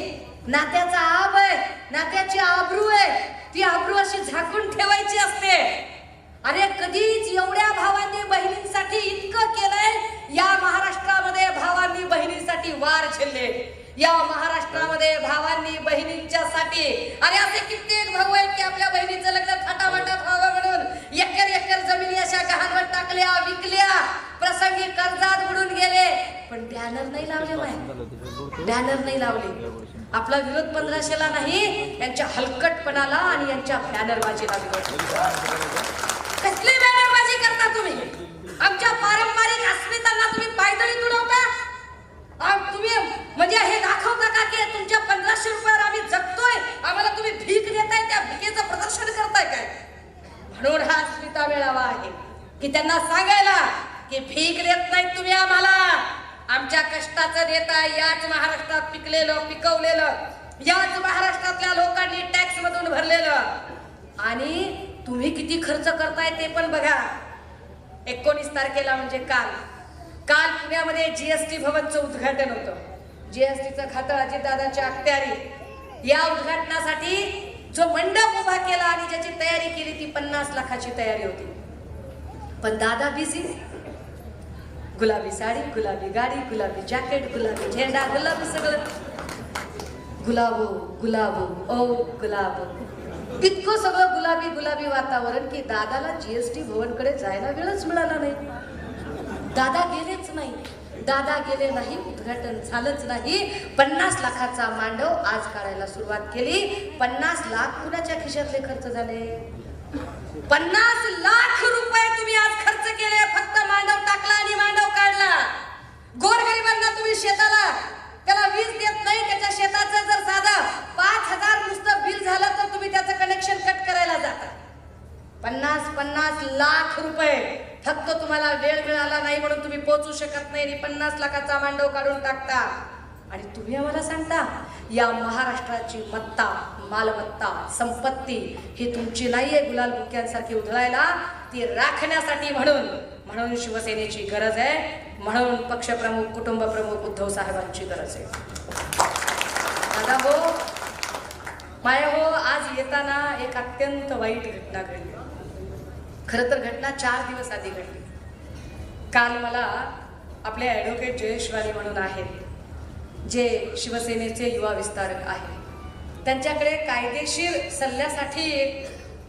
नात्याचा आब आहे, नात्याची आबरू आहे, ती आबरू अशी झाकून ठेवायची असते. अरे कधीच एवढ्या भावांनी बहिणींसाठी इतकं केलंय या महाराष्ट्रामध्ये. भावांनी बहिणींसाठी वार झेलले या महाराष्ट्रामध्ये, भावांनी बहिणींच्यासाठी. अरे असे कित्येक भाऊ आहेत की आपल्या बहिणीचं लग्न थाटामाटात व्हावं म्हणून एकर जमिनी अशा गहाणवत टाकल्या, विकल्या, प्रसंगी कर्जात बुडून गेले, पण बॅनर नाही लावले माय, बॅनर नाही लावले. आपला विरोध 1500ला नाही, यांच्या हलकटपणाला आणि यांच्या बॅनरबाजीला विरोध. कसली बॅनरबाजी करता तुम्ही? आमच्या पारंपरिक अस्मितांना तुम्ही पायदळी तुडवता. तुम्ही म्हणजे हे दाखवता का की तुमच्या 1500 रुपयावर आम्ही जगतोय, आम्हाला तुम्ही भीक देताय, त्या भीकेचं प्रदर्शन करताय काय? म्हणून हा अस्मिता मेळावा आहे की त्यांना सांगायला की भीक देत नाही तुम्ही आम्हाला, आमच्या कष्टाचं देता. याच महाराष्ट्रात पिकवलेलं, याच महाराष्ट्रातल्या लोकांनी टॅक्स मधून भरलेलं, आणि तुम्ही किती खर्च करताय ते पण बघा. 19 तारखेला म्हणजे काल पुण्यामध्ये जीएसटी भवनचं उद्घाटन होतं. जीएसटीचं खातं अजितदादांच्या अखत्यारी. या उद्घाटनासाठी जो मंडप उभा केला आणि ज्याची तयारी केली ती 50 लाखाची तयारी होती, पण दादा बिझी. गुलाबी साडी, गुलाबी गाडी, गुलाबी जॅकेट, गुलाबी झेंडा, गुलाबी सगळं. गुलाबो गुलाबो ओ गुलाबो, इतकं सगळं गुलाबी वातावरण की दादाला जीएसटी भवनकडे जायला वेळच मिळाला नाही. दादा गेलेच नाही. दादा गेले नाही, उद्घाटन झालंच नाही. 50 लाखाचा मांडव आज काढायला सुरुवात केली. 50 लाख कुणाच्या खिशातले खर्च झाले? 50 लाख रुपये तुम्ही आज खर्च केले. फक्त मांडव टाकला आणि मांडव काढला. गोरगरिबांना तुम्ही शेताला त्याला वीज देत नाही, त्याच्या शेताचं जर साधं 5000 नुसतं बिल झालं तर तुम्ही त्याचं कनेक्शन कट करायला जाता. 50 लाख रुपये फक्त तुम्हाला वेळ मिळाला नाही म्हणून तुम्ही पोहोचू शकत नाही आणि 50 लाखाचा मांडव काढून टाकता. आणि तुम्ही आम्हाला सांगता या महाराष्ट्राची मत्ता, मालमत्ता, संपत्ती ही तुमची नाहीये गुलाल बुक्यांसारखी उधळायला, ती राखण्यासाठी म्हणून शिवसेनेची गरज आहे. म्हणून पक्षप्रमुख, कुटुंबप्रमुख उद्धव साहेबांची गरज आहे. दादा हो, माया हो, आज येताना एक अत्यंत वाईट घटना घडली. खरं तर घटना 4 दिवस आधी घडली. काल मला आपले ॲडव्होकेट जयेश वाले म्हणून आहेत, जे शिवसेनेचे युवा विस्तारक आहेत, त्यांच्याकडे कायदेशीर सल्ल्यासाठी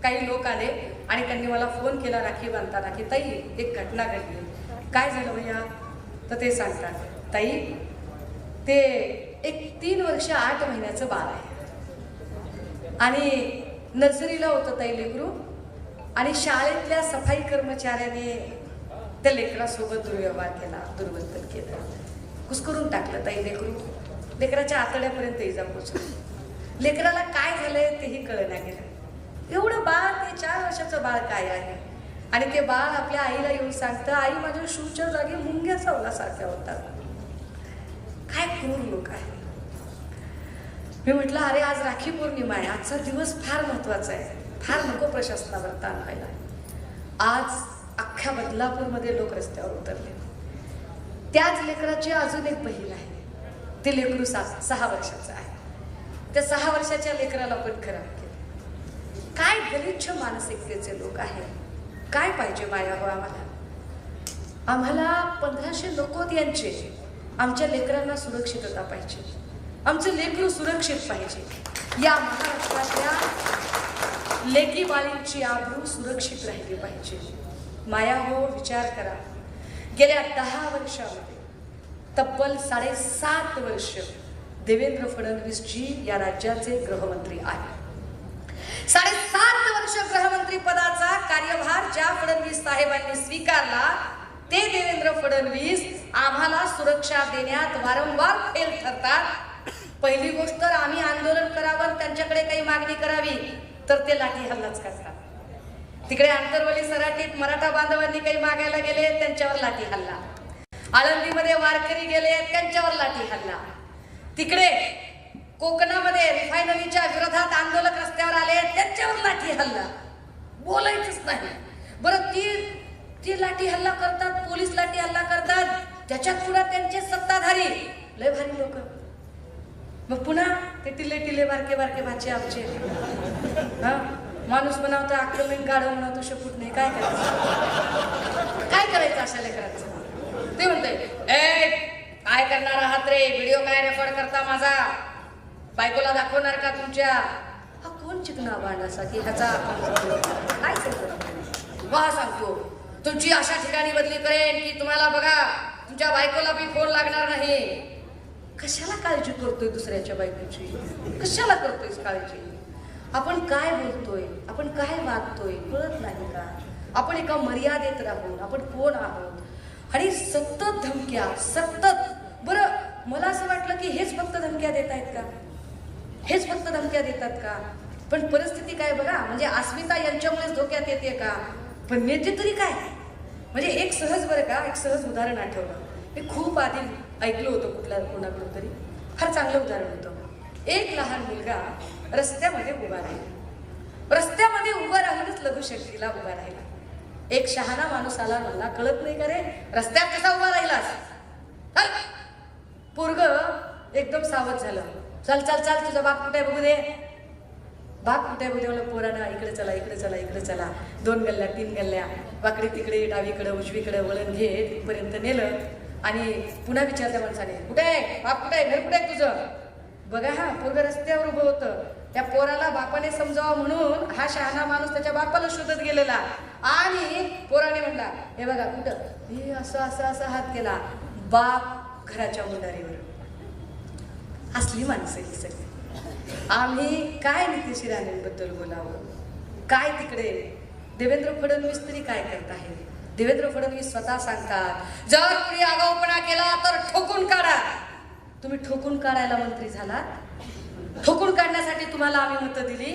काही लोक आले आणि त्यांनी मला फोन केला राखी बांधताना की ताई एक घटना घडली. काय झालं भैया? तर ते सांगतात, ताई ते एक 3 वर्ष 8 महिन्याचं बाळ आहे आणि नर्सरीला होतं ताई लेकरू, आणि शाळेतल्या सफाई कर्मचाऱ्याने त्या लेकरासोबत दुर्व्यवहार केला, दुर्वर्तन केलं, कुस्करून टाकलं ताई लेकरू. लेकराच्या आतड्यापर्यंत इजा पोचली. लेकराला काय झालंय तेही कळना गेलं. एवढं बाळ, ते 4 वर्षाचं बाळ काय आहे, आणि ते बाळ आपल्या आईला येऊन सांगतं, आई माझ्या शूच्या जागी मुंग्या सावलासारख्या होतात. काय क्रूर लोक आहे. मी म्हटलं अरे आज राखी पौर्णिमा आहे, आजचा दिवस फार महत्वाचा आहे, फार नको प्रशासनावर ताण व्हायला. आज अख्ख्या बदलापूरमध्ये लोक रस्त्यावर उतरले. त्याच लेकराची अजून एक बहीण आहे, ते लेकरू 6 वर्षाचं आहे. त्या 6 वर्षाच्या लेकराला पण खराब केलं. काय गलिच्छ मानसिकतेचे लोक आहेत. काय पाहिजे माया हो आम्हाला 1500 नको यांचे. आमच्या लेकरांना सुरक्षितता पाहिजे, आमचं लेकरू सुरक्षित पाहिजे. या महाराष्ट्रातल्या लेकी बाळींची आबरू सुरक्षित राहिली पाहिजे. माया हो विचार करा, गेल्या 10 वर्षामध्ये तब्बल 7.5 वर्ष देवेंद्र फडणवीस जी या राज्याचे गृहमंत्री आहेत. 7.5 वर्ष गृहमंत्री पदाचा कार्यभार ज्या फडणवीस साहेबांनी स्वीकारला ते देवेंद्र फडणवीस आम्हाला सुरक्षा देण्यात वारंवार फेल ठरतात. पहिली गोष्ट तर आम्ही आंदोलन करावं, त्यांच्याकडे काही मागणी करावी तर ते लाठी हल्लाच करतात. तिकडे आंतरवली सराटीत मराठा बांधवांनी काही मागायला गेले, त्यांच्यावर लाठी हल्ला. आळंदीमध्ये वारकरी गेले, त्यांच्यावर लाठी हल्ला. तिकडे कोकणामध्ये रिफायनरीच्या विरोधात आंदोलक रस्त्यावर आले, त्यांच्यावर लाठी हल्ला. बोलायचंच नाही. बरं ती लाठी हल्ला करतात, पोलीस लाठी हल्ला करतात, त्याच्यात पुन्हा त्यांचे सत्ताधारी लय भारी लोक. मग पुन्हा ते टिल्ले टिल्ले बारके बारके भाचे आमचे. हा माणूस म्हणावतो आक्रमण गाढव म्हणावतो शपूट नाही. काय करायचं, काय करायचं अशा लेकरांचं? ते म्हणतंय ए काय करणार आहात रे, व्हिडिओ काय रेकॉर्ड करता माझा, बायकोला दाखवणार का तुमच्या? हा कोण चिकना बांधासा की ह्याचा काय वा सांगतो तुमची अशा ठिकाणी बदली करेन की तुम्हाला बघा तुमच्या बायकोला बी फोन लागणार नाही. कशाला काळजी करतोय दुसऱ्याच्या बायकोची? कशाला करतोय काळजी? आपण काय बोलतोय, आपण काय वागतोय कळत नाही का? आपण एका मर्यादेत राहून आपण कोण आहोत आणि सतत धमक्या सतत. बरं मला असं वाटलं की हेच फक्त धमक्या देत आहेत का? हेच फक्त धमक्या देतात का? पण परिस्थिती काय बघा, म्हणजे अस्मिता यांच्यामुळेच धोक्यात येते का? पण नेते तरी काय? म्हणजे एक सहज बरं का, एक सहज उदाहरण आठवलं. मी खूप आधी ऐकलं होतं कोणाकडून तरी, फार चांगलं उदाहरण होतं. एक लहान मुलगा रस्त्यामध्ये उभा राहिला. रस्त्यामध्ये उभा राहूनच लघुशक्तीला उभा राहिला. एक शहाणा माणूस आला, मला कळत नाही का रे रस्त्यात कसा उभा राहिलास? पोरग एकदम सावध झालं. चल चल चल तुझा बाप कुठे बघू दे. बाप कुठे बघू दे म्हणलं. पोरांना इकडे चला इकडे चला इकडे चला. 2 गल्ल्या 3 गल्ल्या वाकडे तिकडे डावीकडे उजवीकडे वळण घे, तिथपर्यंत नेलं आणि पुन्हा विचारल्या माणसाने कुठे बाप कुठे, घर कुठे तुझं? बघा हा पोरग रस्त्यावर उभं होतं. त्या पोराला बापाने समजावं म्हणून हा शहाणा माणूस त्याच्या बापाला शोधत गेलेला आणि पोराने म्हणला हे बघा कुठं, हे असं असं असं हात केला. बाप घराच्या मुंडारीवर. असली माणसं ही सगळी. आम्ही काय नितीश राणेंबद्दल बोलावं? काय तिकडे देवेंद्र फडणवीस तरी काय करत आहे? देवेंद्र फडणवीस स्वतः सांगतात जर कुणी आगाऊपणा केला तर ठोकून काढा. तुम्ही ठोकून काढायला मंत्री झालात? ठोकून काढण्यासाठी तुम्हाला आम्ही मतं दिली?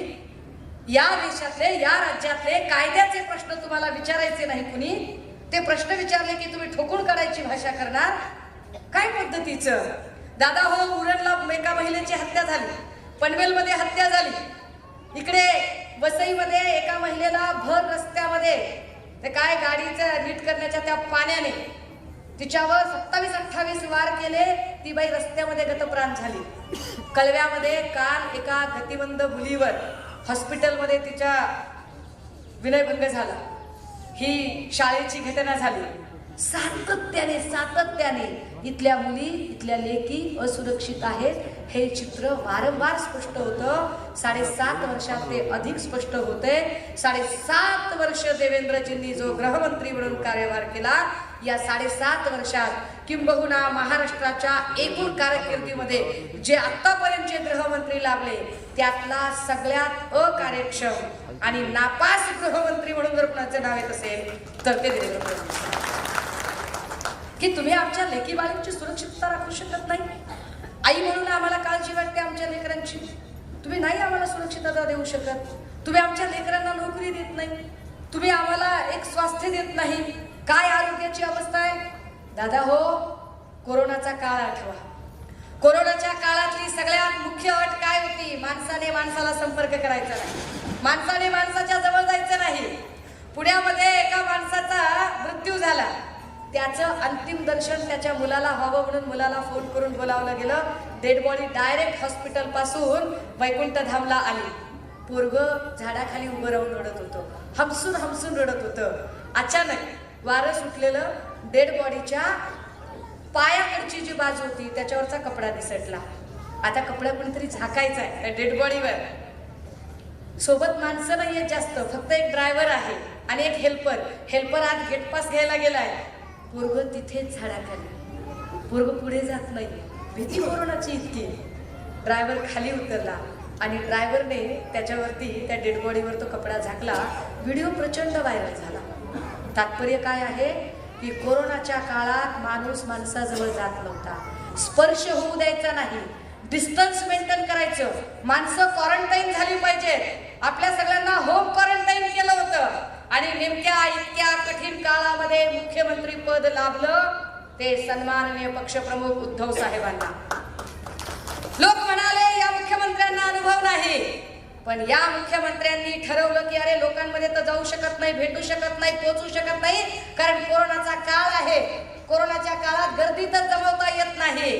या देशातले या राज्यातले कायद्याचे प्रश्न तुम्हाला विचारायचे नाही कुणी? ते प्रश्न विचारले की तुम्ही ठोकून काढायची भाषा करणार? काय पद्धतीचं? दादा हो, उरणला एका महिलेची हत्या झाली, पनवेलमध्ये हत्या झाली, इकडे वसईमध्ये एका महिलेला भर रस्त्यामध्ये ते काय गाडीचं नीट करण्याच्या त्या पाण्याने तिच्यावर 27-28 वार केले. ती बाई रस्त्यामध्ये गतप्राण झाली. कलव्यामध्ये काल एका गतिमंद मुलीवर हॉस्पिटलमध्ये तिचा विनयभंग झाला. ही शाळेची घटना झाली. सातत्याने इथल्या मुली इथल्या लेकी असुरक्षित आहेत हे चित्र वारंवार स्पष्ट होतं. 7.5 वर्षात ते अधिक स्पष्ट होते. 7.5 वर्ष देवेंद्रजींनी जो गृहमंत्री म्हणून कार्यभार केला, या 7.5 वर्षात किंबहुना महाराष्ट्राच्या एकूण कारकिर्दीमध्ये जे आतापर्यंतचे गृहमंत्री लाभले त्यातला सगळ्यात अकार्यक्षम आणि नापास गृहमंत्री म्हणून जर कुणाचं नाव येत असेल तर ते देवेंद्र फडणवीस. की तुम्ही आमच्या लेकी बाळींची सुरक्षितता राखू शकत नाही. आई म्हणून आम्हाला काळजी वाटते आमच्या लेकरांची, तुम्ही नाही आम्हाला सुरक्षितता देऊ शकत. तुम्ही आमच्या लेकरांना नोकरी देत नाही, तुम्ही आम्हाला एक स्वास्थ्य देत नाही. काय आरोग्याची अवस्था आहे दादा हो. कोरोनाचा काळ आठवा. कोरोनाच्या काळातली सगळ्यात मुख्य अट काय होती? माणसाने माणसाला संपर्क करायचा नाही, माणसाने माणसाच्या जवळ जायचं नाही. पुण्यामध्ये एका माणसाचा मृत्यू झाला. त्याचं अंतिम दर्शन त्याच्या मुलाला व्हावं म्हणून मुलाला फोन करून बोलावलं गेलं. डेड बॉडी डायरेक्ट हॉस्पिटल पासून वैकुंठ धामला आली. पोरग झाडाखाली उभं राहून रडत होतं, हमसून हमसून रडत होतं. अचानक वारं सुटलेलं, डेड बॉडीच्या पायाकडची जी बाजू होती त्याच्यावरचा कपडा निसटला. आता कपडा कोणतरी झाकायचा आहे त्या डेड बॉडीवर. सोबत माणसं नाहीये जास्त, फक्त एक ड्रायव्हर आहे आणि एक हेल्पर आज गेट पास घ्यायला गेलाय. पोरग तिथेच झाडाखाली. पोरग पुढे जात नाही, भीती कोरोनाची इतकी. ड्रायव्हर खाली उतरला आणि ड्रायव्हरने त्याच्यावरती त्या डेड बॉडीवर तो कपडा झाकला. व्हिडिओ प्रचंड व्हायरल झाला. तात्पर्य काय आहे? की कोरोनाच्या काळात माणूस माणसाजवळ जात नव्हता, स्पर्श होऊ द्यायचा नाही, डिस्टन्स मेंटेन करायचं, माणसं क्वारंटाईन झाली पाहिजेत. आपल्या सगळ्यांना होम क्वारंटाईन केलं होतं आणि नेमक्या इतक्या कठीण काळामध्ये मुख्यमंत्री पद लाभलं ते सन्माननीय पक्षप्रमुख उद्धव साहेबांना. लोक म्हणाले या मुख्यमंत्र्यांना अनुभव नाही, पण या मुख्यमंत्र्यांनी ठरवलं की अरे लोकांमध्ये तर जाऊ शकत नाही, भेटू शकत नाही, पोहोचू शकत नाही, कारण कोरोनाचा काळ आहे. कोरोनाच्या काळात गर्दी तर जमवता येत नाही.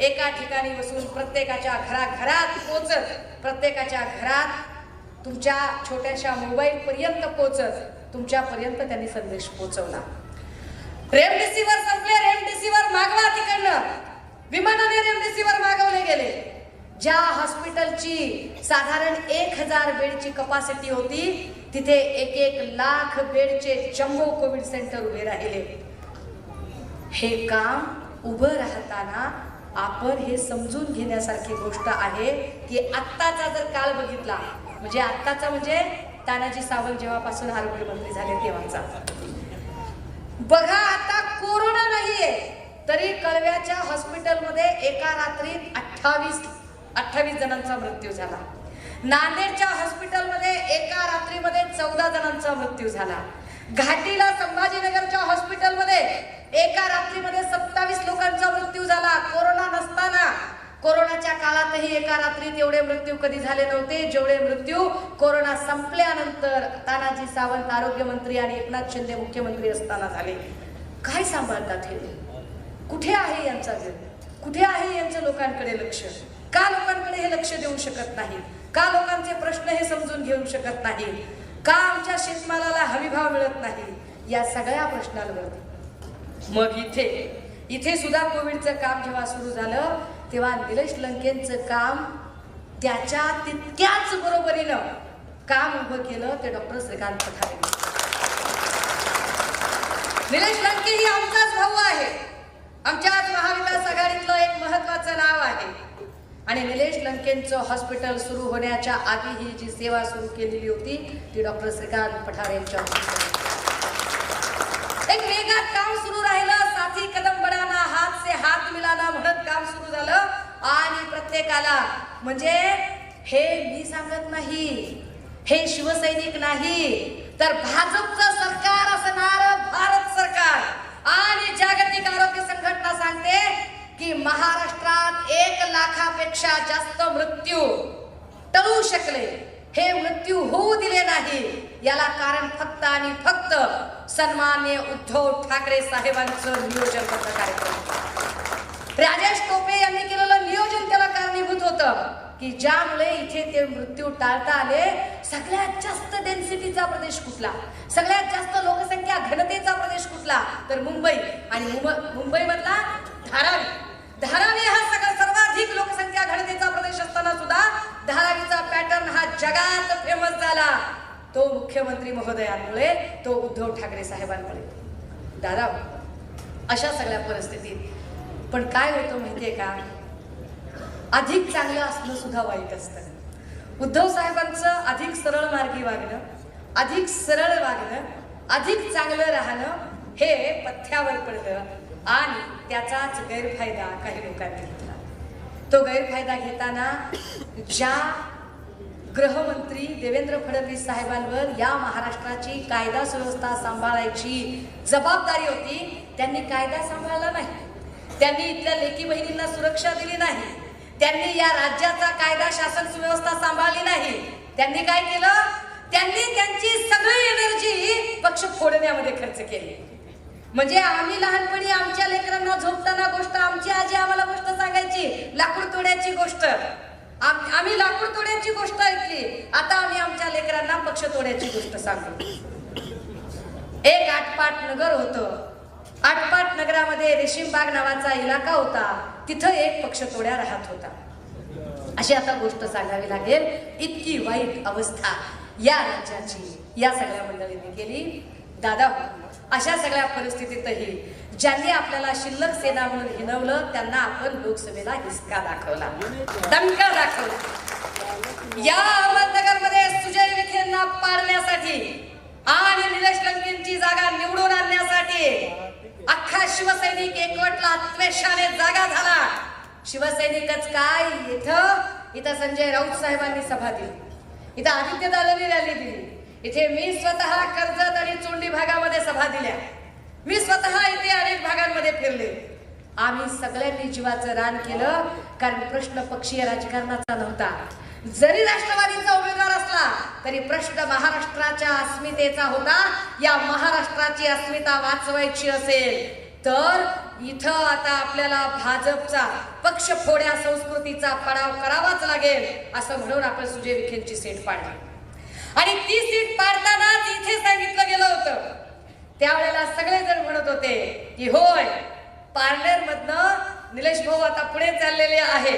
एका ठिकाणी बसून प्रत्येकाच्या घराघरात पोहोचत, प्रत्येकाच्या घरात तुमच्या छोट्याशा मोबाईल पर्यंत पोहोचत तुमच्यापर्यंत त्यांनी संदेश पोहोचवला. रेमडेसिवीर संपले, रेमडेसिवीर मागवा तिकडनं. विमानाने रेमडेसिवीर मागवले गेले. ज्या हॉस्पिटलची साधारण 1000 बेडची कपॅसिटी होती तिथे 1 लाख बेडचे जम्बो कोविड सेंटर उभे राहिले. हे काम उभं राहताना आपण हे समजून घेण्यासारखी गोष्ट आहे की आत्ताचा जर काळ बघितला, म्हणजे आत्ताचा म्हणजे तानाजी सावंत जेव्हापासून आरोग्यमंत्री झाले तेव्हाचा बघा. आता कोरोना नाहीये तरी कळव्याच्या हॉस्पिटलमध्ये एका रात्रीत 28 जणांचा मृत्यू झाला. नांदेडच्या हॉस्पिटलमध्ये एका रात्रीमध्ये 14 जणांचा मृत्यू झाला. घाटीला संभाजीनगरच्या हॉस्पिटलमध्ये एका रात्रीमध्ये 27 लोकांचा मृत्यू झाला. कोरोना नसताना, कोरोनाच्या काळातही एका रात्रीत एवढे मृत्यू कधी झाले नव्हते जेवढे मृत्यू कोरोना संपल्यानंतर तानाजी सावंत आरोग्यमंत्री आणि एकनाथ शिंदे मुख्यमंत्री असताना झाले. काय सांभाळतात हे? कुठे आहे यांचा वेळ? कुठे आहे यांचं लोकांकडे लक्ष? का लोकांकडे हे लक्ष देऊ शकत नाही? का लोकांचे प्रश्न हे समजून घेऊ शकत नाही? का आमच्या शेतमालाला हमीभाव मिळत नाही? या सगळ्या प्रश्नांवर मग इथे सुद्धा कोविडचं काम जेव्हा सुरू झालं तेव्हा निलेश लंकेंचं काम त्याच्या तितक्याच बरोबरीनं काम उभं केलं ते डॉक्टर श्रीकांत पठारे. निलेश लंके ही आमचाच भाऊ आहे, आमच्याच महाविकास आघाडीतलं एक महत्वाचं नाव आहे. आणि निलेश लंकेंचं हॉस्पिटल सुरू होण्याच्या आधी ही जी सेवा सुरू केलेली होती ती डॉक्टर श्रीकांत पठारे यांच्या एक वेगात काम सुरू राहिलं. साथी कदम बढ़ाना, हात से हात मिलाना म्हणत काम सुरू झालं. आणि प्रत्येकाला, म्हणजे हे मी सांगत नाही, हे शिवसैनिक नाही तर भाजपचं सरकार असणार भारत सरकार आणि जागतिक आरोग्य संघटना सांगते की महाराष्ट्रात 1 लाखापेक्षा जास्त मृत्यू टळू शकले. हे मृत्यू होऊ दिले नाही. याला कारण फक्त आणि फक्त सन्माननीय उद्धव ठाकरे साहेबांचं नियोजनबद्ध कार्यक्रम. राजेश टोपे यांनी केलेलं नियोजन त्याला कारणीभूत होतं की ज्यामुळे इथे ते मृत्यू टाळता आले. सगळ्यात जास्त डेन्सिटीचा प्रदेश कुठला, सगळ्यात जास्त लोकसंख्या घनतेचा प्रदेश कुठला तर मुंबई. आणि मुंबईमधला धारावी हा सर्वाधिक लोकसंख्या घनतेचा प्रदेश असताना सुद्धा धारावीचा पॅटर्न हा जगात फेमस झाला. तो मुख्यमंत्री महोदयांमुळे, तो उद्धव ठाकरे साहेबांमुळे. दादा, अशा सगळ्या परिस्थितीत पण काय होतं माहितीये का, अधिक चांगलं असणं सुद्धा वाईट असतं. उद्धव साहेबांचं अधिक सरळ मार्गी वागणं, अधिक सरळ वागणं, अधिक चांगलं राहणं हे पथ्यावर पडलं आणि त्याचाच गैरफायदा काही लोकांनी घेतला. तो गैरफायदा घेताना ज्या गृहमंत्री देवेंद्र फडणवीस साहेबांवर या महाराष्ट्राची कायदा सुव्यवस्था सांभाळायची जबाबदारी होती, त्यांनी कायदा सांभाळला नाही. त्यांनी इथल्या लेकी बहिणींना सुरक्षा दिली नाही. त्यांनी या राज्याचा कायदा शासन सुव्यवस्था सांभाळली नाही. त्यांनी काय केलं? त्यांनी त्यांची सगळी एनर्जी पक्ष फोडण्यामध्ये खर्च केली. म्हणजे आम्ही लहानपणी आमच्या लेकरांना झोपताना गोष्ट आमची आजी आम्हाला गोष्ट सांगायची, लाकूड तोड्याची गोष्ट. आम्ही लाकूड तोड्याची गोष्ट ऐकली, आता आम्ही आमच्या लेकरांना पक्ष तोड्याची गोष्ट सांगतो. एक आटपाट नगर होतं. आटपाट नगरामध्ये रेशीमबाग नावाचा इलाका होता. तिथं एक पक्ष तोड्या राहत होता. अशी आता गोष्ट सांगावी लागेल. इतकी वाईट अवस्था या राज्याची या सगळ्या मंडळींनी केली. दादा, अशा सगळ्या परिस्थितीतही ज्यांनी आपल्याला शिल्लक सेना म्हणून हिणवलं त्यांना आपण लोकसभेला हिसका दाखवला, दणका दाखवला. या अहमदनगरमध्ये सुजय विखेंना पाडण्यासाठी आणि निलेश लंकेंची जागा निवडून आणण्यासाठी शिवसैनिकच काय, इथं संजय राऊत साहेबांनी सभा दिली, इथं आदित्य दादांनी रॅली दिली, इथे मी स्वतः कर्जत आणि चोंडी भागामध्ये सभा दिल्या, मी स्वतः इथे अनेक भागांमध्ये फिरले. आम्ही सगळ्यांनी जीवाचं रान केलं, कारण प्रश्न पक्षीय राजकारणाचा नव्हता. जरी राष्ट्रवादीचा उमेदवार असला तरी प्रश्न महाराष्ट्राच्या अस्मितेचा होता. या महाराष्ट्राची अस्मिता वाचवायची असेल तर इथं आता आपल्याला भाजपचा पक्ष फोड्या संस्कृतीचा पडाव करावाच लागेल, असं म्हणून आपण सुजय विखेंची सीट पाडली. आणि ती सीट पाडतानाच इथे सांगितलं गेलं होतं, त्यावेळेला सगळेजण म्हणत होते की होय, पारनेर मधनं निलेश भाऊ आता पुढे चाललेले आहे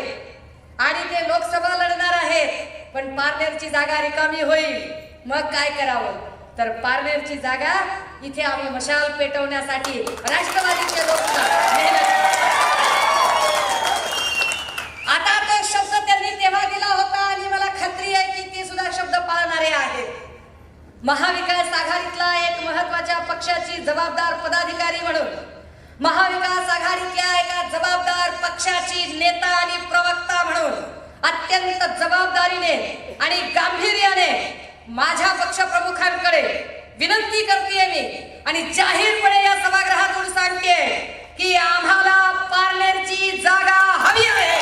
आणि ते लोकसभा लढणार आहेत, पण पारनेरची जागा रिकामी होईल. मग काय करावं, तर पारनेरची जागा इथे आम्ही मशाल पेटवण्यासाठी राष्ट्रवादीचे लोक आता तो शब्द त्यांनी तेव्हा दिला होता आणि मला खात्री आहे की ते सुद्धा शब्द पाळणारे आहेत. महाविकास आघाडीतला एक महत्वाच्या पक्षाची जबाबदार पदाधिकारी म्हणून, महाविकास आघाडीतल्या एका जबाबदार पक्षाची नेता आणि प्रवक्ता म्हणून अत्यंत जबाबदारीने आणि गांभीर्याने माझ्या पक्षप्रमुखांकडे विनंती करते मी आणि जाहीरपणे या सभागृहातून सांगते की आम्हाला पारनेरची जागा हवी आहे.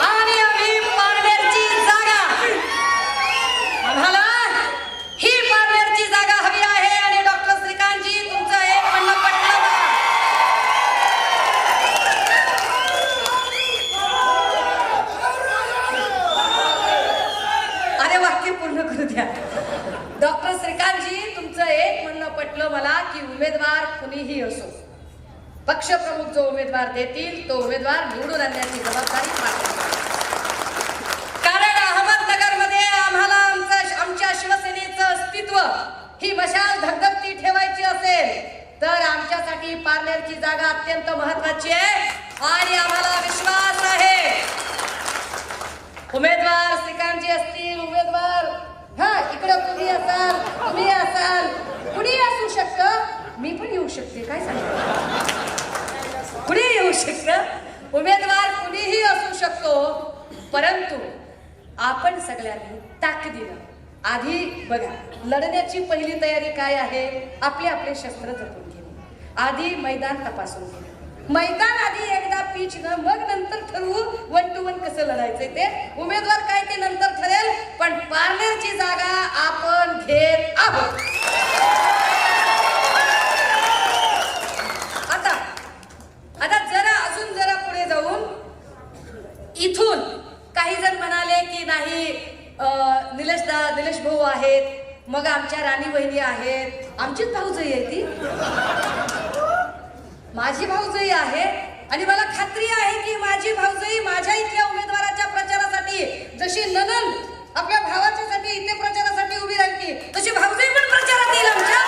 आणि आम्ही पारनेरची जागा, आम्हाला ही पारनेरची जागा हवी आहे. आणि डॉक्टर श्रीकांतजी, तुमचं एक म्हणणं पटलं का? अरे वाक्य पूर्ण करू द्या. डॉक्टर श्रीकांतजी, तुमचं एक म्हणणं पटलं मला की उमेदवार कुणीही असो, पक्षप्रमुख जो उमेदवार देतील तो उमेदवार निवडून आणण्याची जबाबदारी माझी. कारण अहमदनगरमध्ये आम्हाला आमच्या शिवसेनेचं अस्तित्व, ही मशाल धगधगती ठेवायची असेल तर आमच्यासाठी पारनेरची जागा अत्यंत महत्वाची आहे. आणि आम्हाला विश्वास आहे उमेदवार श्रीकांतजी असतील, उमेदवार इकडे तुम्ही असाल, तुम्ही असाल, कुणी असू शकतं, मी पण येऊ शकते, काय सांगतो, कुणी येऊ शकतं, उमेदवार कुणीही असू शकतो. परंतु आपण सगळ्यांनी ताकदीनं आधी बघा, लढण्याची पहिली तयारी काय आहे, आपले आपले शस्त्र जपून घेणे, आधी मैदान तपासून घेणे, मैदान आधी एकदा पिच न, मग नंतर ठरवू 1 to 1 कसं लढायचंय ते, उमेदवार काय ते नंतर ठरेल, पण पारनेरची जागा आपण घेत आहोत. आता जरा पुढे जाऊन इथून काही जण म्हणाले की नाही, निलेश भाऊ आहेत, मग आमच्या राणी बहिणी आहेत, आमचीच भाऊजाई आहे ती, माझी भाऊजाई आहे. आणि मला खात्री आहे की माझी भाऊजाई माझ्या इथल्या उमेदवाराच्या प्रचारासाठी जशी ननंद आपल्या भावाच्यासाठी इथे प्रचारासाठी उभी राहिली, तशी भाऊजाई पण प्रचारात येईल आमच्या.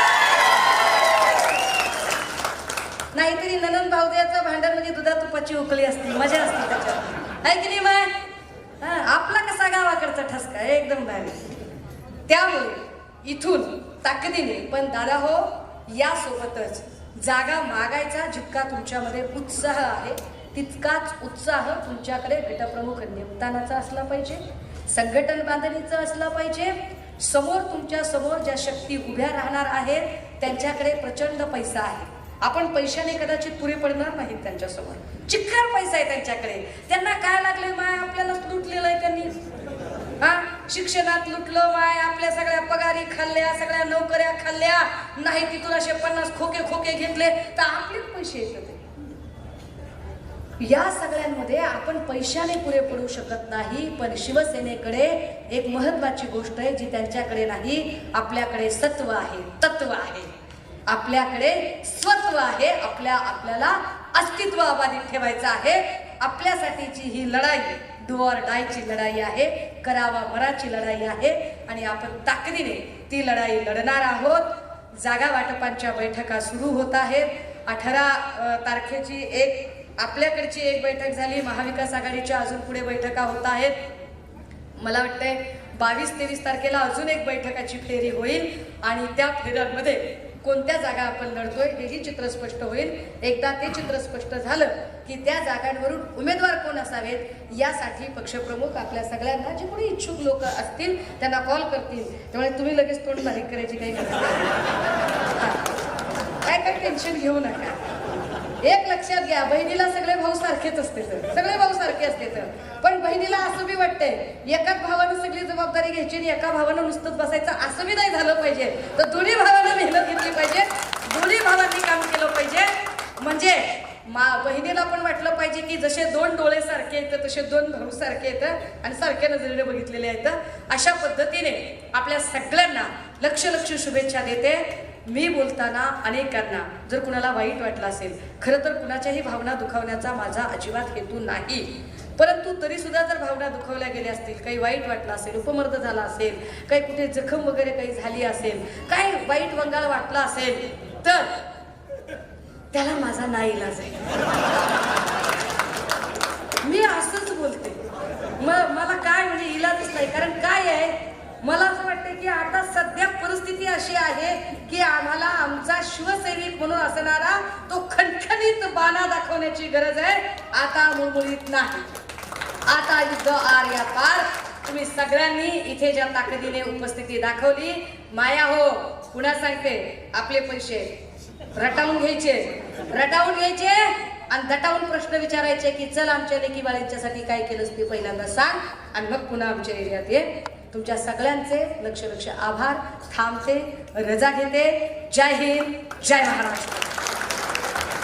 नाहीतरी ननंद भाऊजाईचं भांडण म्हणजे दुधा तुपाची उकळी असते, मजा असते त्याच्यात, आहे की नाही? मग आपला कसा गावाकडचा ठसका एकदम भारी. त्यामुळे इथून ताकदीने, पण दादा हो, यासोबतच जागा मागायचा जितका तुमच्यामध्ये उत्साह आहे तितकाच उत्साह तुमच्याकडे गटप्रमुख नेमतानाचा असला पाहिजे, संघटन बांधणीचं असलं पाहिजे. समोर तुमच्या समोर ज्या शक्ती उभ्या राहणार आहेत त्यांच्याकडे प्रचंड पैसा आहे. आपण पैशाने कदाचित पुरे पडणार नाहीत त्यांच्यासमोर, चिक्कार पैसा आहे त्यांच्याकडे. त्यांना काय लागले, माय आपल्यालाच लुटलेलं आहे त्यांनी, शिक्षणात लुटलं, माय आपल्या सगळ्या पगारी खाल्ल्या, सगळ्या नोकऱ्या खाल्ल्या, नाही तिथून असे 50 खोके घेतले तर आपलेच पैसे येतात. या सगळ्यांमध्ये आपण पैशाने पुरे पडू शकत नाही, पण शिवसेनेकडे एक महत्वाची गोष्ट आहे जी त्यांच्याकडे नाही, आपल्याकडे सत्व आहे, तत्व आहे, आपल्याकडे स्वत्व आहे. आपल्याला अस्तित्व अबाधित ठेवायचं आहे. आपल्यासाठीची ही लढाई डू ऑर डायची लढाई आहे, करावा मराची लढाई आहे आणि आपण ताकदीने ती लढाई लढणार आहोत. जागा वाटपांच्या बैठका सुरू होत आहेत. 18 तारखेची आपल्याकडची एक बैठक झाली, महाविकास आघाडीच्या अजून पुढे बैठका होत आहेत. मला वाटतंय 22-23 तारखेला अजून एक बैठकाची फेरी होईल आणि त्या फेऱ्यांमध्ये कोणत्या जागा आपण लढतोय हेही चित्र स्पष्ट होईल. एकदा ते चित्र स्पष्ट झालं की त्या जागांवरून उमेदवार कोण असावेत यासाठी पक्षप्रमुख आपल्या सगळ्यांना जे कोणी इच्छुक लोक असतील त्यांना कॉल करतील. त्यामुळे तुम्ही लगेच तोंड बारीक करायची काही गरज नाही. काय टेन्शन घेऊ नका. एक लक्षात घ्या, बहिणीला सगळे भाऊ सारखेच असते, सगळे भाऊ सारखे असते. पण बहिणीला असं बी वाटतंय एकाच भावानं सगळी जबाबदारी घ्यायची आणि एका भावानं नुसतंच बसायचं, असं बी नाही झालं पाहिजे. तर दोन्ही भावानं मेहनत घेतली पाहिजे, दोन्ही भावांनी काम केलं पाहिजे. म्हणजे बहिणीला पण वाटलं पाहिजे की जसे दोन डोळे सारखे येतं तसे दोन भाऊ सारखे येतं आणि सारख्या नजरेने बघितलेले आहेत. अशा पद्धतीने आपल्या सगळ्यांना लक्ष शुभेच्छा देते. मी बोलताना अनेकांना जर कुणाला वाईट वाटलं असेल, खरं तर कुणाच्याही भावना दुखावण्याचा माझा अजिबात हेतू नाही. परंतु तरी सुद्धा जर भावना दुखावल्या गेल्या असतील, काही वाईट वाटलं असेल, उपमर्द झाला असेल, काही कुठे जखम वगैरे काही झाली असेल, काही वाईट वंगाळ वाटला असेल, तर त्याला माझा नाईलाज आहे. मी असंच बोलते. मला काय म्हणजे इलाजच नाही. कारण काय आहे, मला असं वाटतं की आता सध्या परिस्थिती अशी आहे की आम्हाला आमचा शिवसैनिक म्हणून असणारा तो खणखणीत बाणा दाखवण्याची गरज आहे. आता मुळमुळीत नाही. आता युद्ध आर या पार. तुम्ही सगळ्यांनी इथे ज्या ताकदीने उपस्थिती दाखवली, माया हो पुन्हा सांगते, आपले पैसे रटावून घ्यायचे आणि दटावून प्रश्न विचारायचे की चल आमच्या लेकी बाळींच्यासाठी काय केलंस ते पहिल्यांदा सांग आणि मग पुन्हा आमच्या एरियात ये. तुमच्या सगळ्यांचे लक्ष आभार. थांबते, रजा घेते. जय हिंद, जय महाराष्ट्र.